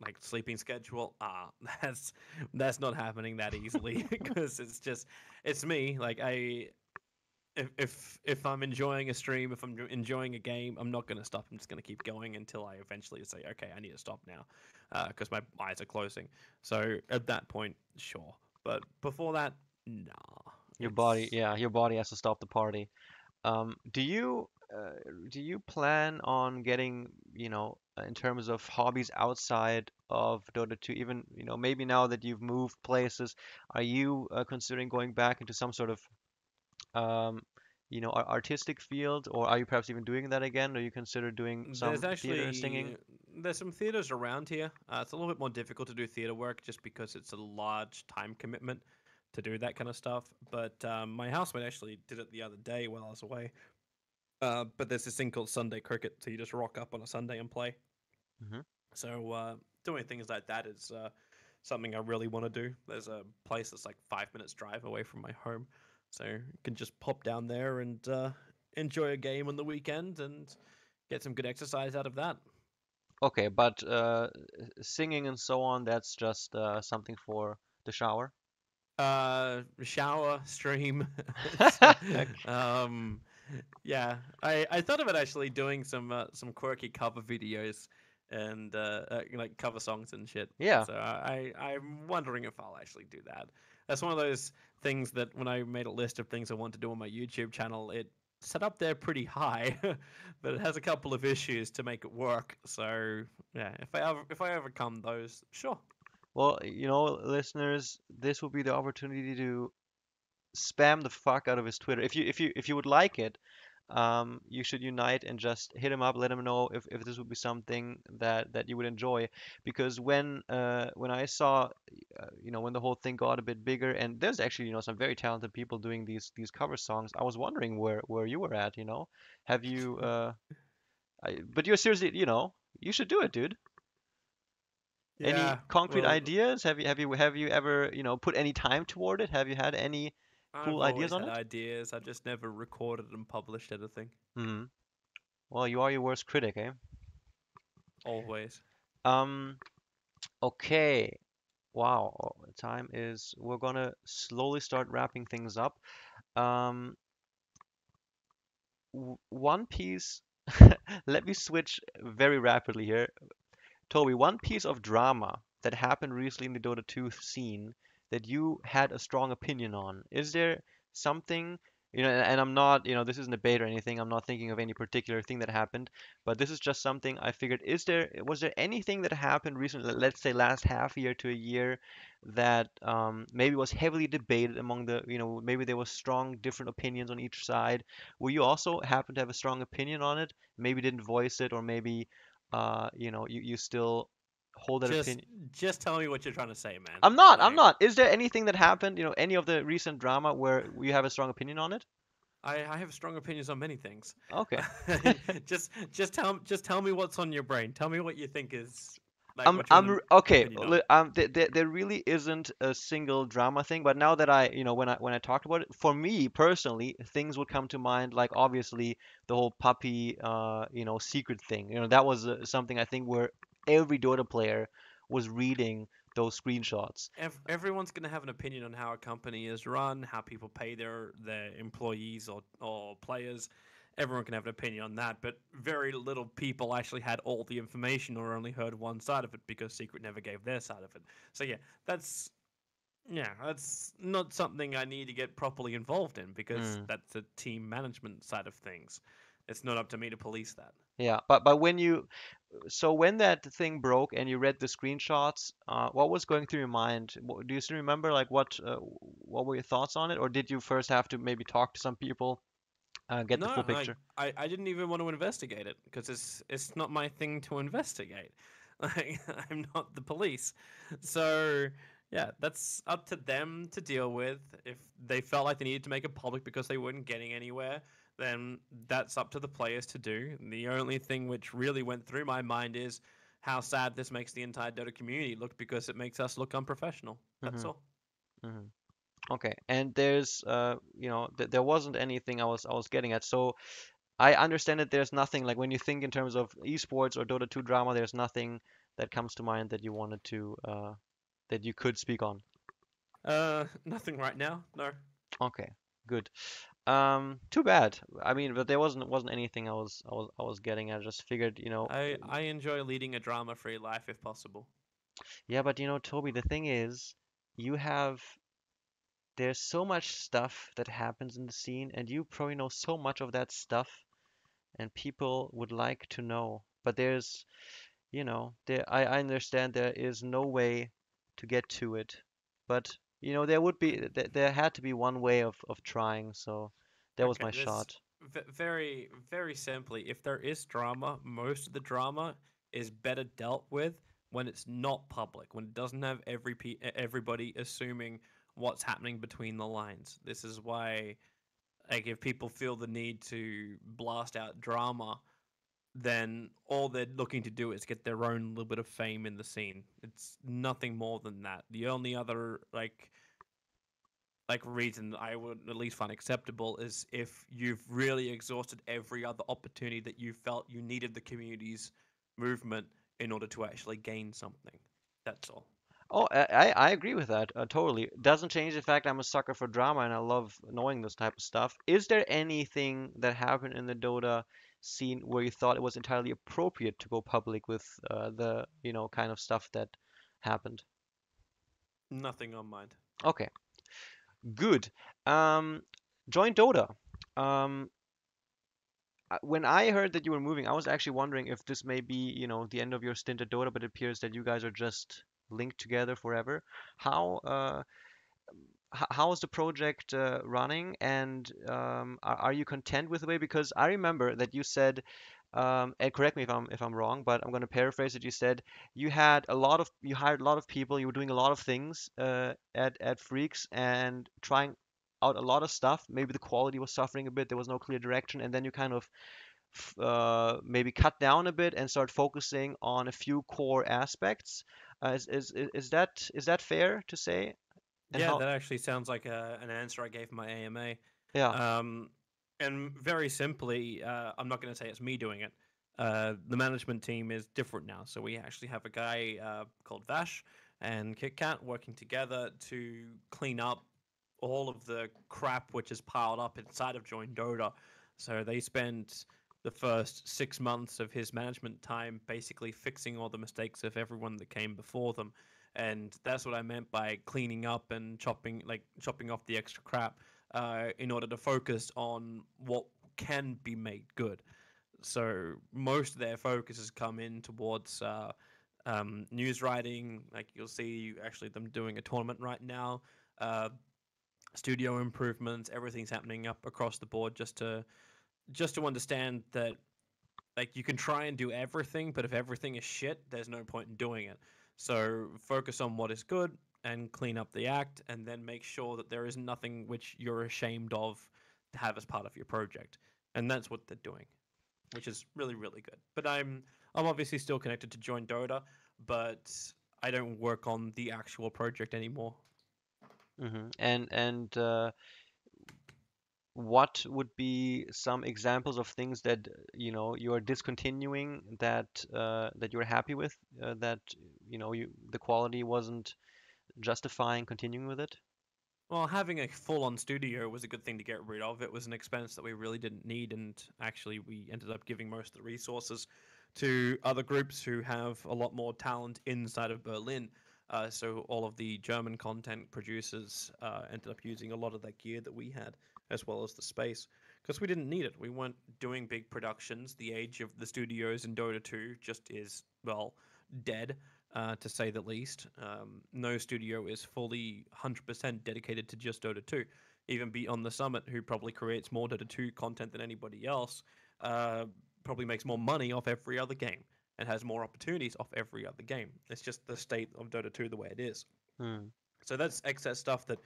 like sleeping schedule. That's that's not happening that easily because it's me. Like if I'm enjoying a stream, if I'm enjoying a game, I'm not gonna stop. I'm just gonna keep going until I eventually say, okay, I need to stop now, because my eyes are closing. So at that point, sure, but before that, nah. Your body, It's yeah, your body has to stop the party. Do you plan on getting, in terms of hobbies outside of Dota 2, even, maybe now that you've moved places, are you considering going back into some sort of, um, artistic field, or are you perhaps even doing that again? Or you consider doing There's some theater singing? actually there's some theaters around here. It's a little bit more difficult to do theater work just because it's a large time commitment to do that kind of stuff. But my housemate actually did it the other day while I was away. But there's this thing called Sunday cricket, so you just rock up on a Sunday and play. Hmm. So doing things like that is something I really want to do. There's a place that's like 5 minutes drive away from my home, so you can just pop down there and enjoy a game on the weekend and get some good exercise out of that. Okay, but singing and so on, that's just something for the shower. Shower, stream. Okay. um, yeah, I thought about actually doing some quirky cover videos and like cover songs and shit. Yeah. So I'm wondering if I'll actually do that. That's one of those things that when I made a list of things I want to do on my YouTube channel, it set up there pretty high, but it has a couple of issues to make it work. So yeah, if I overcome those, sure. Well, listeners, this will be the opportunity to spam the fuck out of his Twitter. If you would like it, you should unite and just hit him up, let him know if this would be something that you would enjoy. Because when I saw, when the whole thing got a bit bigger, and there's actually some very talented people doing these cover songs, I was wondering where you were at. Have you? But you're seriously, you should do it, dude. Any Yeah, concrete well, ideas? Have you ever, put any time toward it? Have you had any I've cool ideas always on had it? ideas. I've just never recorded and published anything. Hmm. Well, you are your worst critic, eh? Always. Um, okay. Wow. Time is, we're gonna slowly start wrapping things up. Um, one piece. Let me switch very rapidly here. Toby, one piece of drama that happened recently in the Dota 2 scene that you had a strong opinion on. Is there something, and I'm not, this isn't a debate or anything. I'm not thinking of any particular thing that happened, but this is just something I figured. Was there anything that happened recently, let's say last half year to a year, that maybe was heavily debated among maybe there was strong different opinions on each side. Will you also happen to have a strong opinion on it? Maybe didn't voice it, or maybe you still hold that Just opinion. just tell me what you're trying to say, man. I'm not. I'm Like not. Is there anything that happened, any of the recent drama where you have a strong opinion on it? I have strong opinions on many things. Okay. Just tell me what's on your brain. Tell me what you think is like I'm what you want I'm an r- okay. opinion on. There really isn't a single drama thing, but now that when I talked about it, for me personally, things would come to mind like obviously the whole puppy secret thing. That was something I think where every Dota player was reading those screenshots. Everyone's going to have an opinion on how a company is run, how people pay their employees or players. Everyone can have an opinion on that, but very little people actually had all the information or only heard one side of it because Secret never gave their side of it. So that's that's not something I need to get properly involved in because Mm. that's the team management side of things. It's not up to me to police that. Yeah, but when that thing broke and you read the screenshots, what was going through your mind? Do you still remember like what were your thoughts on it, or did you first have to maybe talk to some people, get No, the full picture? I didn't even want to investigate it because it's not my thing to investigate. Like I'm not the police, so yeah, that's up to them to deal with. If they felt like they needed to make it public because they weren't getting anywhere, then that's up to the players to do. And the only thing which really went through my mind is how sad this makes the entire Dota community look because it makes us look unprofessional. That's Hmm. all. Hmm. Okay, and there's there wasn't anything I was getting at. So I understand that there's nothing like when you think in terms of esports or Dota 2 drama, there's nothing that comes to mind that you wanted to that you could speak on. Nothing right now. No. Okay, good. Too bad. I mean, but there wasn't anything I was getting at. I just figured, I enjoy leading a drama-free life if possible. yeah, but Toby, the thing is, you have there's so much stuff that happens in the scene, and you probably know so much of that stuff, and people would like to know. But I understand there is no way to get to it, but there had to be one way of trying, so that was Okay, my this shot. very simply, if there is drama, most of the drama is better dealt with when it's not public, when it doesn't have everybody assuming what's happening between the lines. This is why, like, if people feel the need to blast out drama, then all they're looking to do is get their own little bit of fame in the scene. It's nothing more than that. The only other reason I would at least find acceptable is if you've really exhausted every other opportunity that you felt you needed the community's movement in order to actually gain something. That's all. Oh, I agree with that totally. Doesn't change the fact I'm a sucker for drama and I love knowing this type of stuff. Is there anything that happened in the Dota scene where you thought it was entirely appropriate to go public with the kind of stuff that happened? Nothing on mind. Okay, good. Um, join Dota. Um, when I heard that you were moving, I was actually wondering if this may be, the end of your stint at Dota, but it appears that you guys are just linked together forever. How how is the project running, and are you content with the way? Because I remember that you said, and correct me if I'm wrong, but I'm going to paraphrase it. You said you hired a lot of people, you were doing a lot of things at Freaks and trying out a lot of stuff. Maybe the quality was suffering a bit, there was no clear direction, and then you kind of maybe cut down a bit and start focusing on a few core aspects. Is that fair to say? And Yeah, how? that actually sounds like an answer I gave my AMA. Yeah. Um, and very simply, I'm not going to say it's me doing it. The management team is different now. So we actually have a guy called Vash and KitKat working together to clean up all of the crap which is piled up inside of Join Dota. So they spent the first 6 months of his management time basically fixing all the mistakes of everyone that came before them. And that's what I meant by cleaning up and chopping off the extra crap in order to focus on what can be made good. So most of their focus has come in towards news writing. Like you'll see, actually them doing a tournament right now. Uh, Studio improvements, everything's happening up across the board just to understand that like you can try and do everything, but if everything is shit, there's no point in doing it. So focus on what is good and clean up the act, and then make sure that there is nothing which you're ashamed of to have as part of your project. And that's what they're doing, which is really really good. But I'm obviously still connected to Join Dota, but I don't work on the actual project anymore. And what would be some examples of things that you are discontinuing that you're happy with, that the quality wasn't justifying continuing with it? Well, having a full-on studio was a good thing to get rid of. It was an expense that we really didn't need, and actually, we ended up giving most of the resources to other groups who have a lot more talent inside of Berlin. So all of the German content producers ended up using a lot of that gear that we had, as well as the space, because we didn't need it. We weren't doing big productions. The age of the studios in Dota 2 just is, well, dead, to say the least. No studio is fully 100% dedicated to just Dota 2. Even Beyond the Summit, who probably creates more Dota 2 content than anybody else, uh, probably makes more money off every other game and has more opportunities off every other game. It's just the state of Dota 2 the way it is. Hmm. So that's excess stuff that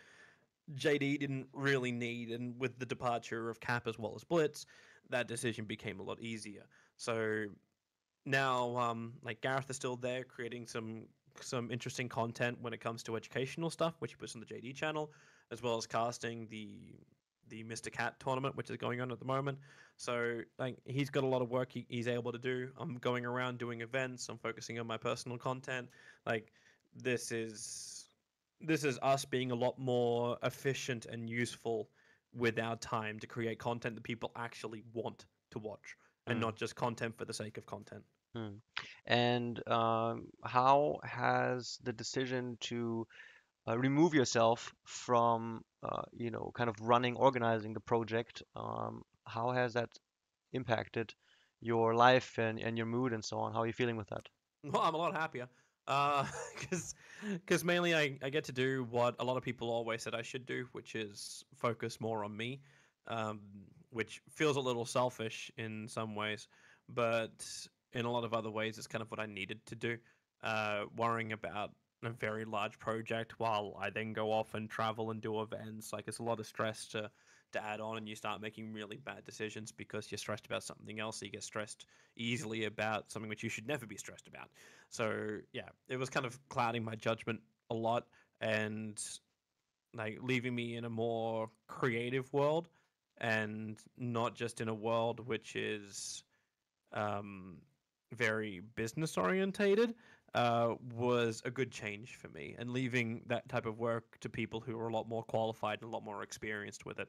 JD didn't really need, and with the departure of Cap as well as Blitz, that decision became a lot easier. So now, like Gareth is still there creating some interesting content when it comes to educational stuff, which he puts on the JD channel, as well as casting the Mr. Cat tournament, which is going on at the moment. So like he's got a lot of work he's able to do. I'm going around doing events. I'm focusing on my personal content. Like this is this is us being a lot more efficient and useful with our time to create content that people actually want to watch, and Hmm. not just content for the sake of content. Hmm. And how has the decision to remove yourself from kind of organizing the project, how has that impacted your life and your mood and so on? How are you feeling with that? Well, I'm a lot happier. Because mainly I get to do what a lot of people always said I should do, which is focus more on me, um, which feels a little selfish in some ways, but in a lot of other ways, it's kind of what I needed to do. Worrying about a very large project while I then go off and travel and do events, like it's a lot of stress to add on, and you start making really bad decisions because you're stressed about something else. So you get stressed easily about something which you should never be stressed about. So yeah, it was kind of clouding my judgment a lot, and like leaving me in a more creative world and not just in a world which is um, very business orientated. Was a good change for me, and leaving that type of work to people who are a lot more qualified and a lot more experienced with it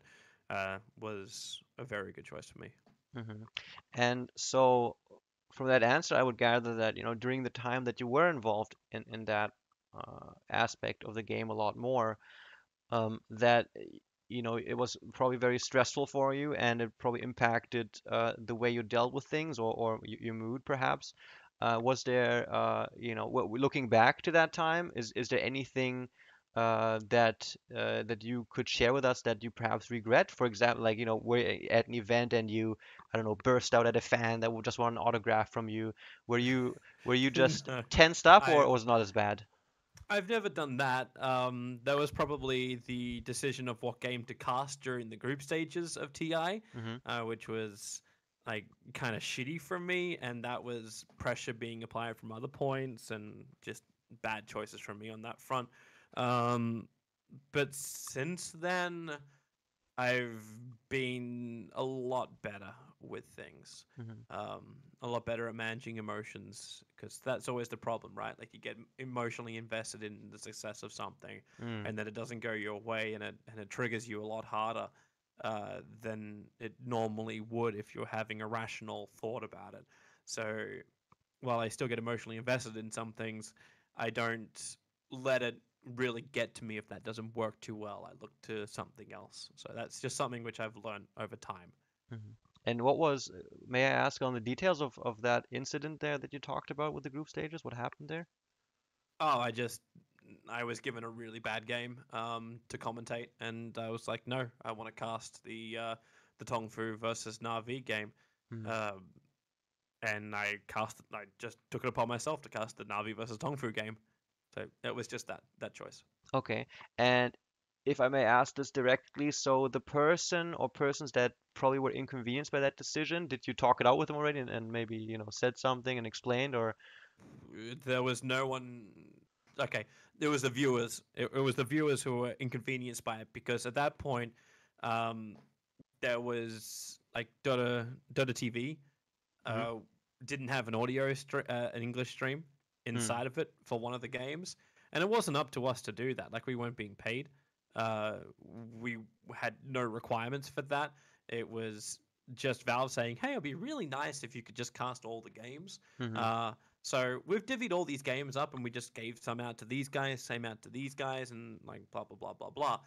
was a very good choice for me. Hmm. And so, from that answer, I would gather that, during the time that you were involved in that aspect of the game a lot more, that it was probably very stressful for you, and it probably impacted the way you dealt with things, or your mood perhaps. Was there, looking back to that time, is there anything that you could share with us that you perhaps regret? For example, like, we're at an event and you, I don't know, burst out at a fan that would just want an autograph from you. Were you just No, tensed up, or I've was it not as bad? I've never done that. That was probably the decision of what game to cast during the group stages of TI, Hmm. which was like kind of shitty from me, and that was pressure being applied from other points, and just bad choices from me on that front. Um, but since then, I've been a lot better with things, Hmm. a lot better at managing emotions, because that's always the problem, right? Like you get emotionally invested in the success of something, Mm. and then it doesn't go your way, and it triggers you a lot harder than it normally would if you're having a rational thought about it. So while I still get emotionally invested in some things, I don't let it really get to me if that doesn't work too well. I look to something else. So that's just something which I've learned over time. Mhm. And what was, may I ask on the details of that incident there that you talked about with the group stages? What happened there? Oh, I was given a really bad game to commentate, and I was like, no, I want to cast the Tongfu versus Na'Vi game, Mhm. um, and I just took it upon myself to cast the Na'Vi versus Tongfu game. So it was just that choice. Okay. And if I may ask this directly, so the person or persons that probably were inconvenienced by that decision, did you talk it out with them already and maybe, said something and explained or? There was no one. Okay, it was the viewers. It was the viewers who were inconvenienced by it, because at that point, um, there was like Dota TV Mhm. uh, didn't have an English stream Mm. inside of it for one of the games, and it wasn't up to us to do that. Like we weren't being paid. Uh, we had no requirements for that. It was just Valve saying, "Hey, it'd be really nice if you could just cast all the games." Mhm. Uh, so we've divvied all these games up, and we just gave some out to these guys, same out to these guys, and like blah blah blah blah blah.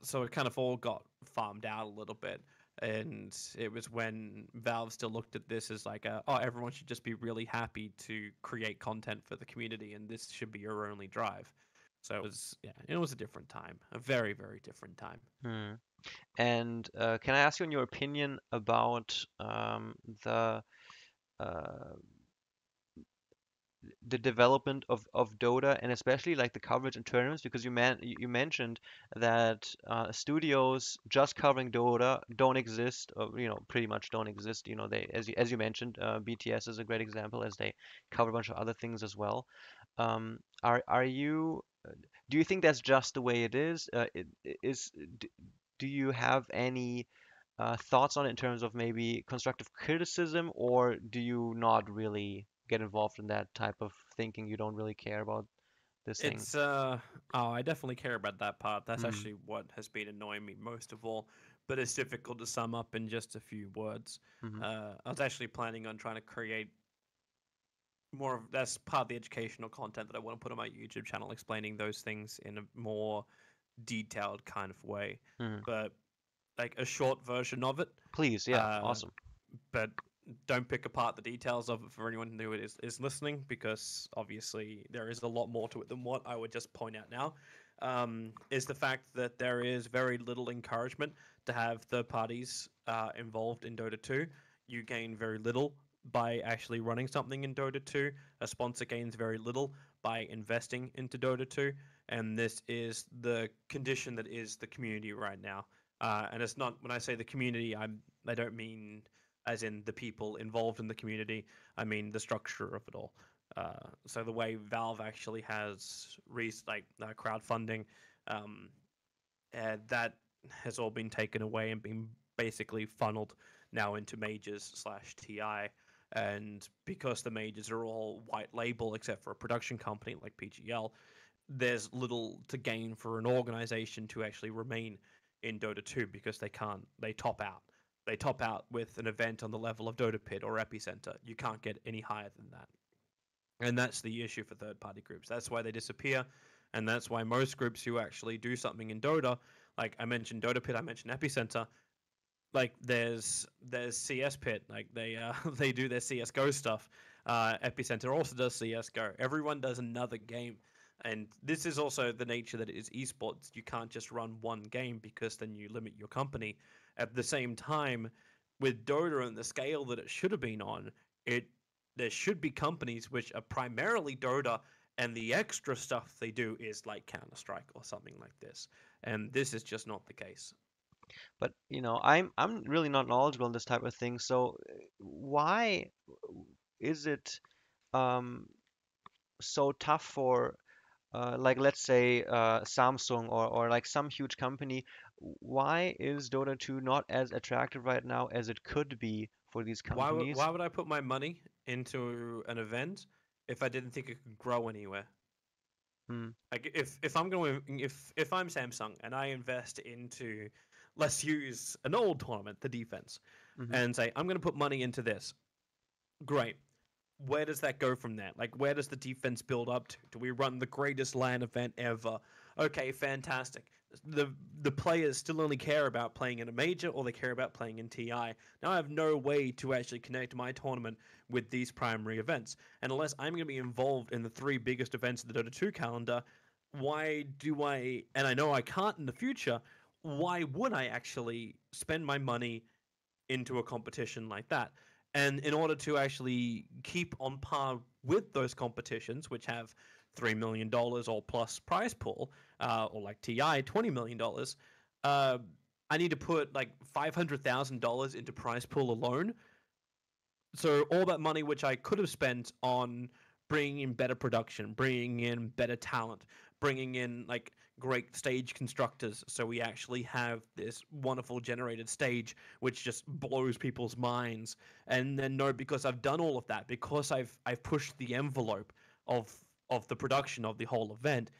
So it kind of all got farmed out a little bit, and it was when Valve still looked at this as like, oh, everyone should just be really happy to create content for the community, and this should be your only drive. So it was a different time, a very very different time. Mm. And can I ask you in your opinion about the uh, the development of Dota and especially like the coverage in tournaments because you mentioned that studios just covering Dota don't exist or pretty much don't exist. They as you mentioned, BTS is a great example as they cover a bunch of other things as well. Are you do you think that's just the way it is? Do you have any thoughts on it in terms of maybe constructive criticism, or do you not really get involved in that type of thinking? You don't really care about this thing. It's oh, I definitely care about that part. That's Mm, actually what has been annoying me most of all. But it's difficult to sum up in just a few words. hmm I was actually planning on trying to create more of that's part of the educational content that I want to put on my YouTube channel, explaining those things in a more detailed kind of way. hmm But like a short version of it, Please, yeah, uh, awesome. but don't pick apart the details of it for anyone who is listening, because obviously there is a lot more to it than what I would just point out now. Is the fact that there is very little encouragement to have third parties involved in Dota 2. You gain very little by actually running something in Dota 2. A sponsor gains very little by investing into Dota 2. And this is the condition that is the community right now. And it's not, when I say the community, I don't mean as in the people involved in the community. I mean the structure of it all. So the way Valve actually has crowdfunding, um, that has all been taken away and been basically funneled now into majors slash TI. And because the majors are all white label except for a production company like PGL, there's little to gain for an organization to actually remain in Dota 2, because they top out. They top out with an event on the level of Dota Pit or Epicenter. You can't get any higher than that. And that's the issue for third party groups. That's why they disappear. And that's why most groups who actually do something in Dota, like I mentioned Dota Pit, I mentioned Epicenter, like there's CS Pit, like they they do their CS:GO stuff. Epicenter also does CS:GO. Everyone does another game, and this is also the nature that it is esports. You can't just run one game, because then you limit your company. At the same time, with Dota and the scale that it should have been on, it there should be companies which are primarily Dota, and the extra stuff they do is like Counter Strike or something like this. And this is just not the case. But I'm really not knowledgeable in this type of thing. So why is it um, so tough for like let's say Samsung or like some huge company? Why is Dota 2 not as attractive right now as it could be for these Why companies? would I put my money into an event if I didn't think it could grow anywhere? Hmm. Like if I'm going to if I'm Samsung and I invest into, let's use an old tournament, the defense, Hmm. and say I'm going to put money into this. Great. Where does that go from there? Like, where does the defense build up to? Do we run the greatest LAN event ever? Okay, fantastic. The the players still only care about playing in a major or they care about playing in TI. Now I have no way to actually connect my tournament with these primary events. And unless I'm going to be involved in the three biggest events of the Dota 2 calendar, why do I, and I know I can't in the future, why would I actually spend my money into a competition like that? And in order to actually keep on par with those competitions, which have $3 million or plus prize pool, or like TI $20 million, uh, I need to put like $500,000 into prize pool alone. So all that money which I could have spent on bringing in better production, bringing in better talent, bringing in like great stage constructors, so we actually have this wonderful generated stage which just blows people's minds. And then no, because I've done all of that, because I've pushed the envelope of of the production of the whole event,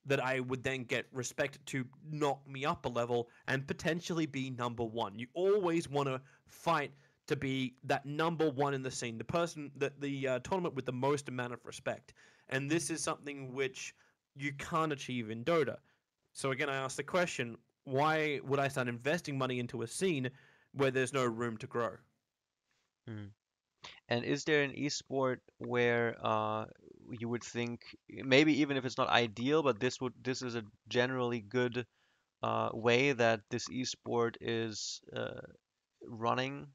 that I would then get respect to knock me up a level and potentially be number one. You always want to fight to be that number one in the scene, the person that the tournament with the most amount of respect. And this is something which you can't achieve in Dota. So again, I ask the question: why would I start investing money into a scene where there's no room to grow? Hmm. And is there an esport where you would think maybe even if it's not ideal, but this is a generally good way that this esport is running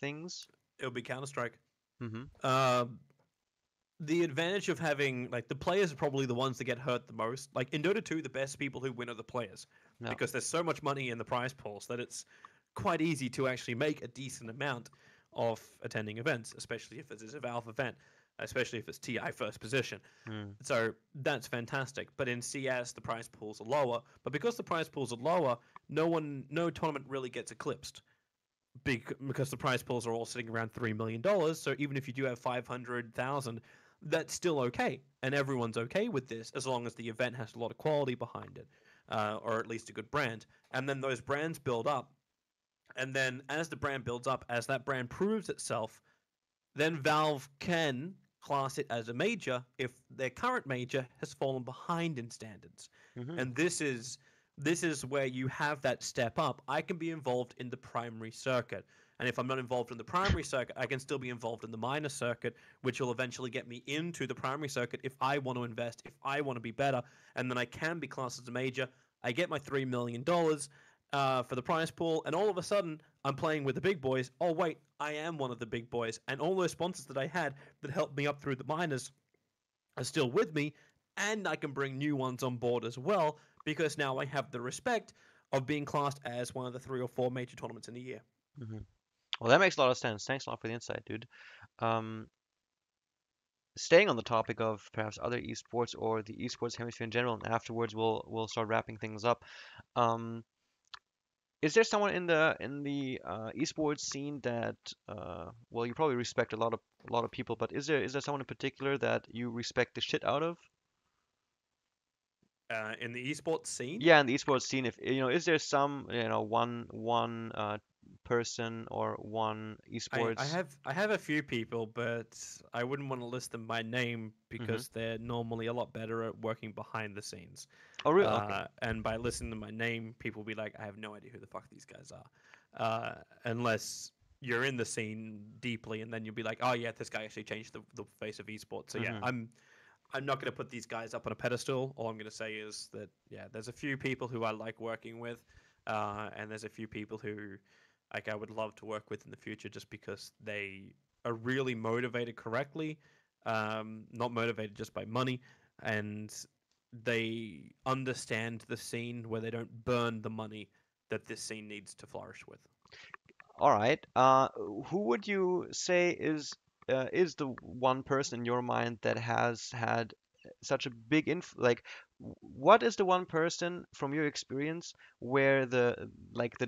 things? It'll be Counter Strike. Hmm. Uh, the advantage of having like the players are probably the ones that get hurt the most. Like in Dota 2, the best people who win are the players No. because there's so much money in the prize pools that it's quite easy to actually make a decent amount of attending events, especially if it is a Valve event, especially if it's TI first position. Mm. So that's fantastic. But in CS, the prize pools are lower. But because the prize pools are lower, no tournament really gets eclipsed because the prize pools are all sitting around $3 million. So even if you do have 500,000, that's still okay, and everyone's okay with this as long as the event has a lot of quality behind it, or at least a good brand. And then those brands build up, and then as the brand builds up, as that brand proves itself, then Valve can class it as a major if their current major has fallen behind in standards. Hmm. And this is where you have that step up. I can be involved in the primary circuit. And if I'm not involved in the primary circuit, I can still be involved in the minor circuit, which will eventually get me into the primary circuit if I want to invest, if I want to be better. And then I can be classed as a major. I get my $3 million for the prize pool, and all of a sudden, I'm playing with the big boys. Oh, wait, I am one of the big boys. And all those sponsors that I had that helped me up through the minors are still with me, and I can bring new ones on board as well because now I have the respect of being classed as one of the three or four major tournaments in a year. Hmm. Well, that makes a lot of sense. Thanks a lot for the insight, dude. Um, Staying on the topic of perhaps other esports or the esports hemisphere in general, and afterwards we'll start wrapping things up. Um, is there someone in the esports scene that well, you probably respect a lot of people, but is there someone in particular that you respect the shit out of? In the esports scene, Yeah, in the esports scene, if is there some one person or one I esports? have I have a few people, but I wouldn't want to list them by name Hmm. because they're normally a lot better at working behind the scenes. Oh, really? Okay. And by listening to my name, people will be like, I have no idea who the fuck these guys are, unless you're in the scene deeply, and then you'll be like, oh yeah, this guy actually changed the face of esports. So yeah, Hmm. I'm not going to put these guys up on a pedestal. All I'm going to say is that yeah, there's a few people who I like working with, and there's a few people who like I would love to work with in the future just because they are really motivated correctly, not motivated just by money, and they understand the scene where they don't burn the money that this scene needs to flourish with. All right. Who would you say is the one person in your mind that has had such a big like what is the one person from your experience where the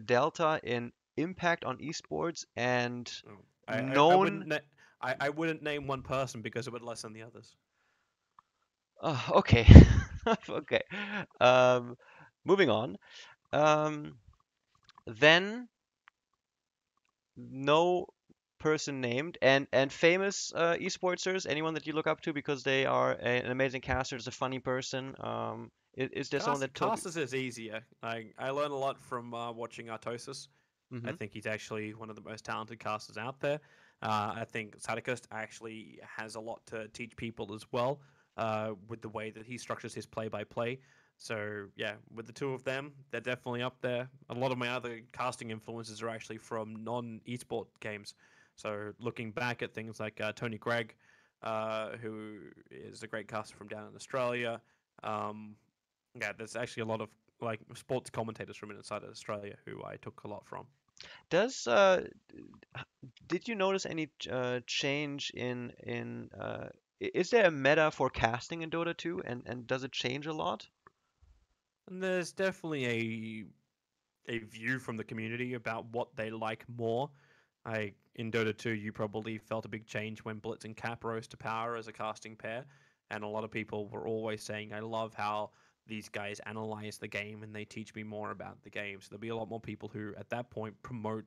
delta in impact on esports and Oh, I known. wouldn't I wouldn't name one person because it would lessen the others. Okay. Okay. Um, moving on. Um, then no person named and famous esportsers, anyone that you look up to because they are an amazing caster, is a funny person. Is there someone that Toby? Casters is easier. I learn a lot from watching Artosis. I Hmm. think he's actually one of the most talented casters out there. I think Sadakist actually has a lot to teach people as well with the way that he structures his play by play. So, yeah, with the two of them, they're definitely up there. A lot of my other casting influences are actually from non esport games. So, looking back at things like Tony Gregg, who is a great caster from down in Australia. Um, yeah, there's actually a lot of like sports commentators from inside of Australia who I took a lot from. Does did you notice any change is there a meta for casting in Dota 2 and does it change a lot? And there's definitely a view from the community about what they like more. I in Dota 2, you probably felt a big change when Blitz and Cap rose to power as a casting pair, and a lot of people were always saying, "I love how these guys analyze the game and they teach me more about the game." So there'll be a lot more people who, at that point, promote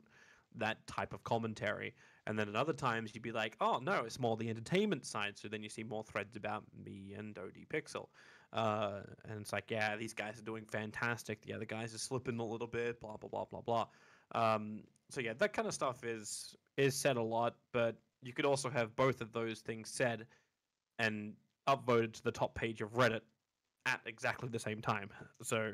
that type of commentary. And then at other times, you'd be like, "Oh no, it's more the entertainment side." So then you see more threads about me and OD Pixel. And it's like, yeah, these guys are doing fantastic. The other guys are slipping a little bit. Blah blah blah blah blah. So yeah, that kind of stuff is said a lot, but you could also have both of those things said and upvoted to the top page of Reddit at exactly the same time. So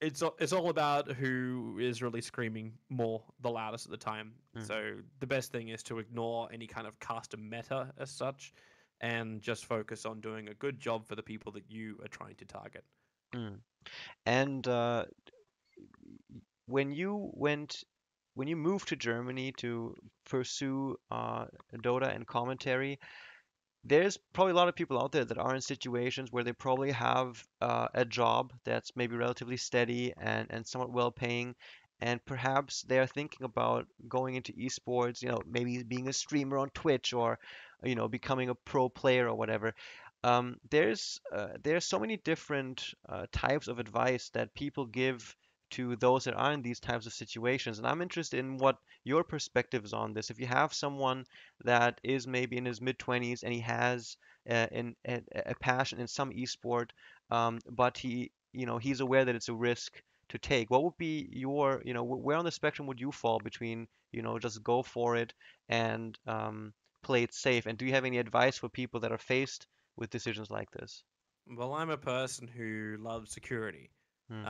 it's all about who is really screaming more the loudest at the time. Mm, So the best thing is to ignore any kind of custom meta as such, and just focus on doing a good job for the people that you are trying to target. mm. And when you went when you moved to Germany to pursue Dota and commentary, there's probably a lot of people out there that are in situations where they probably have a job that's maybe relatively steady and somewhat well paying, and perhaps they're thinking about going into esports, maybe being a streamer on Twitch or, becoming a pro player or whatever. There's so many different types of advice that people give to those that are in these types of situations, and I'm interested in what your perspective is on this. If you have someone that is maybe in his mid 20s and he has a passion in some esport, but he's aware that it's a risk to take. What would be your, where on the spectrum would you fall between, just go for it and play it safe? And do you have any advice for people that are faced with decisions like this? Well, I'm a person who loves security, Hmm.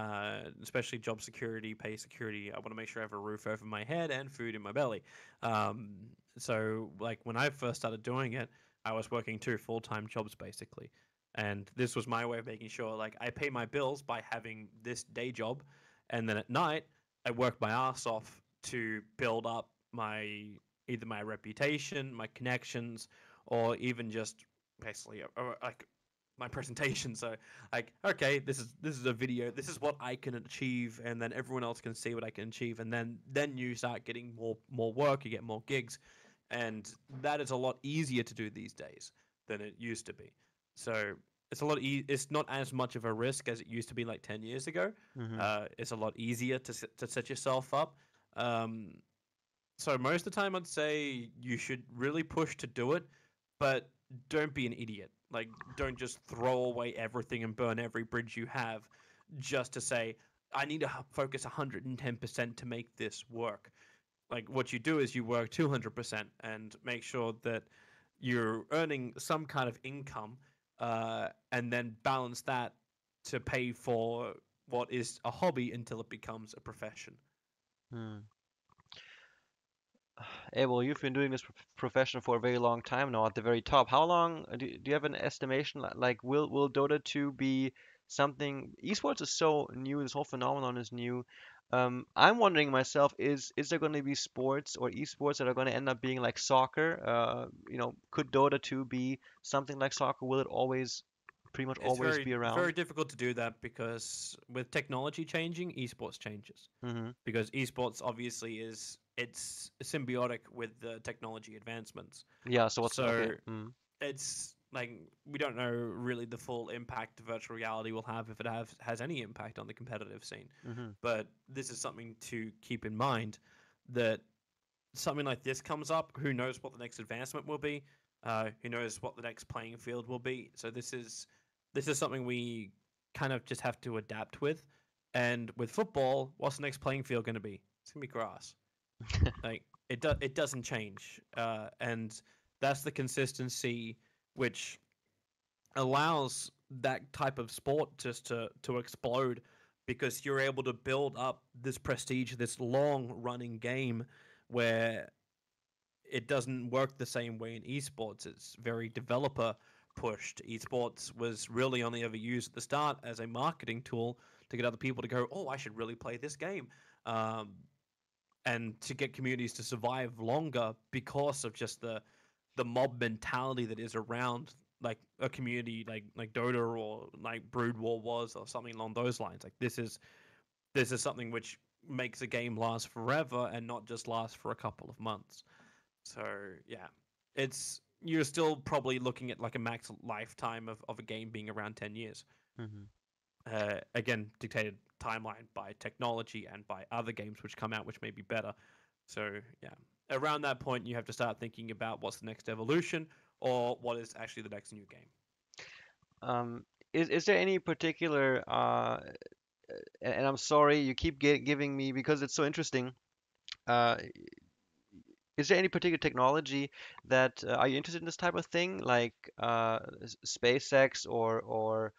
especially job security, pay security. I want to make sure I have a roof over my head and food in my belly. Um, so, like when I first started doing it, I was working two full-time jobs basically, and this was my way of making sure like I pay my bills by having this day job, and then at night I work my ass off to build up my either my reputation, my connections, or even just basically like my presentation. So like, okay, this is a video. This is what I can achieve, and then everyone else can see what I can achieve, and then you start getting more work. You get more gigs, and that is a lot easier to do these days than it used to be. So it's a lot. It's not as much of a risk as it used to be like 10 years ago. Hmm. It's a lot easier to set yourself up. Um, so most of the time, I'd say you should really push to do it, but don't be an idiot. Like, don't just throw away everything and burn every bridge you have just to say, I need to focus 110% to make this work. Like, what you do is you work 200% and make sure that you're earning some kind of income, and then balance that to pay for what is a hobby until it becomes a profession. Hmm. Hey, well, you've been doing this profession for a very long time now at the very top. How long do you have an estimation? Like, will Dota 2 be something? Esports is so new. This whole phenomenon is new. I'm wondering myself, is there going to be sports or esports that are going to end up being like soccer? Could Dota 2 be something like soccer? Will it always pretty much It's always very be very around? difficult to do that because with technology changing, esports changes. Hmm. Because esports obviously it's symbiotic with the technology advancements. Yeah. So what's okay? So it's like we don't know really the full impact virtual reality will have if it has any impact on the competitive scene. Mm-hmm. But this is something to keep in mind that something like this comes up. Who knows what the next advancement will be? Who knows what the next playing field will be? So this is something we kind of just have to adapt with. And with football, what's the next playing field going to be? It's going to be grass. Like it doesn't change, and that's the consistency which allows that type of sport just to explode because you're able to build up this prestige, this long running game where it doesn't work the same way in esports. It's very developer pushed. Esports was really only ever used at the start as a marketing tool to get other people to go, oh, I should really play this game. Um, and to get communities to survive longer because of just the mob mentality that is around like a community like Dota or like Brood War was or something along those lines. Like this is something which makes a game last forever and not just last for a couple of months. So yeah, it's you're still probably looking at like a max lifetime of a game being around 10 years. Hmm. Again, dictated timeline by technology and by other games which come out which may be better. So yeah, around that point you have to start thinking about what's the next evolution or what is actually the next new game. Um, is there any particular and I'm sorry you keep giving me because it's so interesting. Uh, is there any particular technology that are you interested in this type of thing, like SpaceX or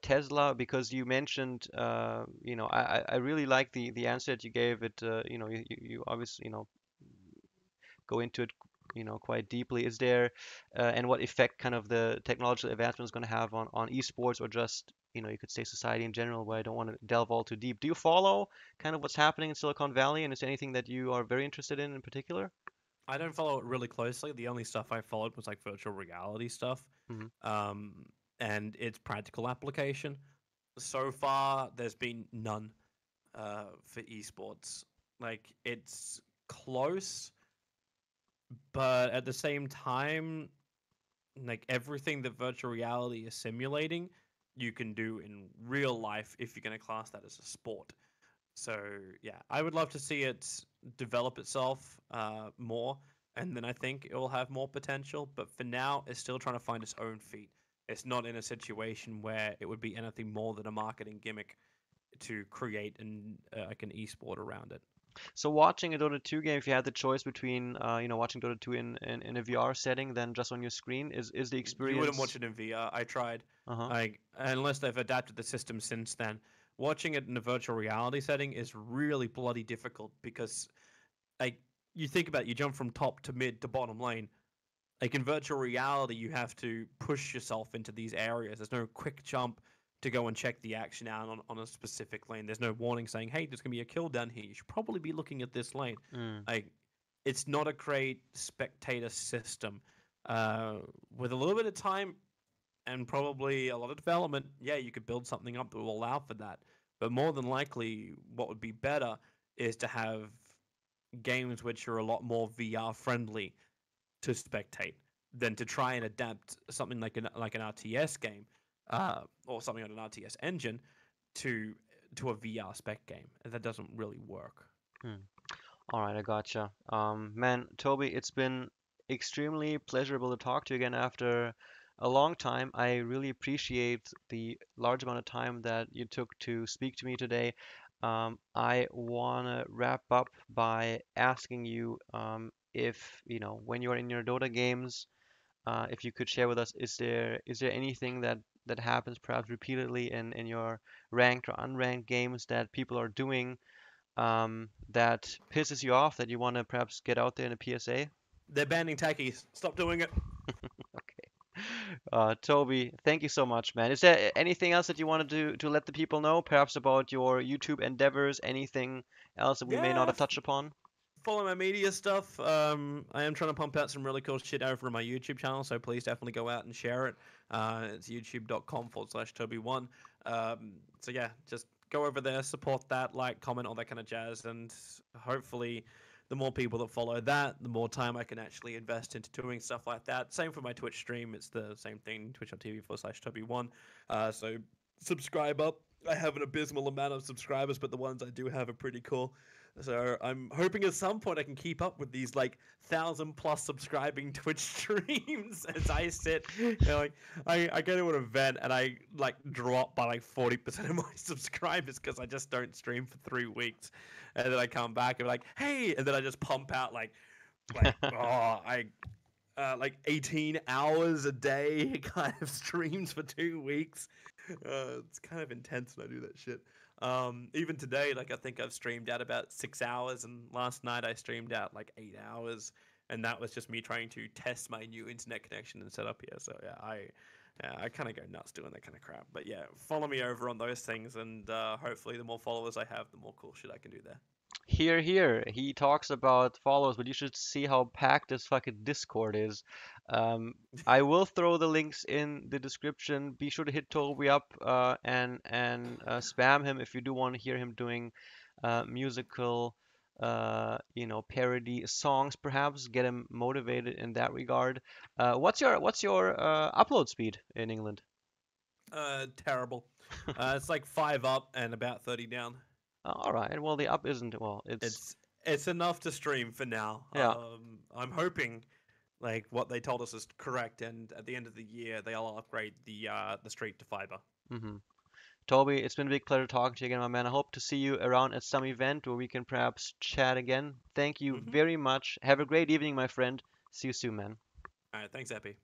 Tesla? Because you mentioned, I really like the answer that you gave it. You obviously, go into it, quite deeply. Is there, and what effect kind of the technological advancement is going to have on esports or just, you could say society in general, where I don't want to delve all too deep. Do you follow kind of what's happening in Silicon Valley, and is there anything that you are very interested in particular? I don't follow it really closely. The only stuff I followed was like virtual reality stuff, Hmm. um, and its practical application. So far, there's been none for esports. Like it's close, but at the same time, like everything that virtual reality is simulating, you can do in real life if you're going to class that as a sport. So yeah, I would love to see it develop itself more, and then I think it will have more potential. But for now, it's still trying to find its own feet. It's not in a situation where it would be anything more than a marketing gimmick to create like an esport around it. So watching a Dota 2 game, if you had the choice between, watching Dota 2 in a VR setting than just on your screen, is the You wouldn't watch experience? it in VR. I tried, Uh-huh. like unless they've adapted the system since then. Watching it in a virtual reality setting is really bloody difficult because like you think about it, you jump from top to mid to bottom lane. Like in virtual reality, you have to push yourself into these areas. There's no quick jump to go and check the action out on a specific lane. There's no warning saying, "Hey, there's gonna be a kill down here. You should probably be looking at this lane." Mm. Like it's not a great spectator system. Uh, with a little bit of time and probably a lot of development, yeah, you could build something up that will allow for that. But more than likely, what would be better is to have games which are a lot more VR friendly to spectate than to try and adapt something like an RTS game or something on an RTS engine to to a VR spec game. That doesn't really work. Hmm. All right, I gotcha. Man, Toby, it's been extremely pleasurable to talk to you again after a long time. I really appreciate the large amount of time that you took to speak to me today. I want to wrap up by asking you, if, when you're in your Dota games, if you could share with us, is there anything that happens perhaps repeatedly in your ranked or unranked games that people are doing, that pisses you off that you want to perhaps get out there in a PSA? They're banning tackies. Stop doing it. Okay. Toby, thank you so much, man. Is there anything else that you wanted to let the people know, perhaps about your YouTube endeavors, anything else that we may not Yeah, have touched upon? follow my media stuff. I am trying to pump out some really cool shit over on my YouTube channel, so please definitely go out and share it. It's youtube.com/TobiWan. So yeah, just go over there, support that, like, comment, all that kind of jazz, and hopefully the more people that follow that, the more time I can actually invest into doing stuff like that. Same for my Twitch stream. It's the same thing, twitch.tv/TobiWan. So subscribe up. I have an abysmal amount of subscribers, but the ones I do have are pretty cool. So I'm hoping at some point I can keep up with these like 1,000+ subscribing Twitch streams as I sit. Like I go to an event and I like drop by like 40% of my subscribers because I just don't stream for 3 weeks, and then I come back and be like, hey, and then I just pump out like oh I like 18 hours a day kind of streams for 2 weeks. It's kind of intense when I do that shit. Even today, like I think I've streamed out about 6 hours, and last night I streamed out like 8 hours, and that was just me trying to test my new internet connection and setup here. So yeah, I kind of go nuts doing that kind of crap. But yeah, follow me over on those things, and hopefully the more followers I have, the more cool shit I can do there. Here, here. He talks about followers, but you should see how packed this fucking Discord is. Um, I will throw the links in the description. Be sure to hit Toby up and spam him if you do want to hear him doing musical, parody songs, perhaps. Get him motivated in that regard. What's your upload speed in England? Terrible. It's like 5 up and about 30 down. All right. Well, the up isn't well. It's It's enough to stream for now. yeah. I'm hoping like what they told us is correct, and at the end of the year they'll upgrade the street to fiber. hmm Toby, it's been a big pleasure talking to you again, my man. I hope to see you around at some event where we can perhaps chat again. Thank you Mm-hmm. very much. Have a great evening, my friend. See you soon, man. All right, thanks, Epi.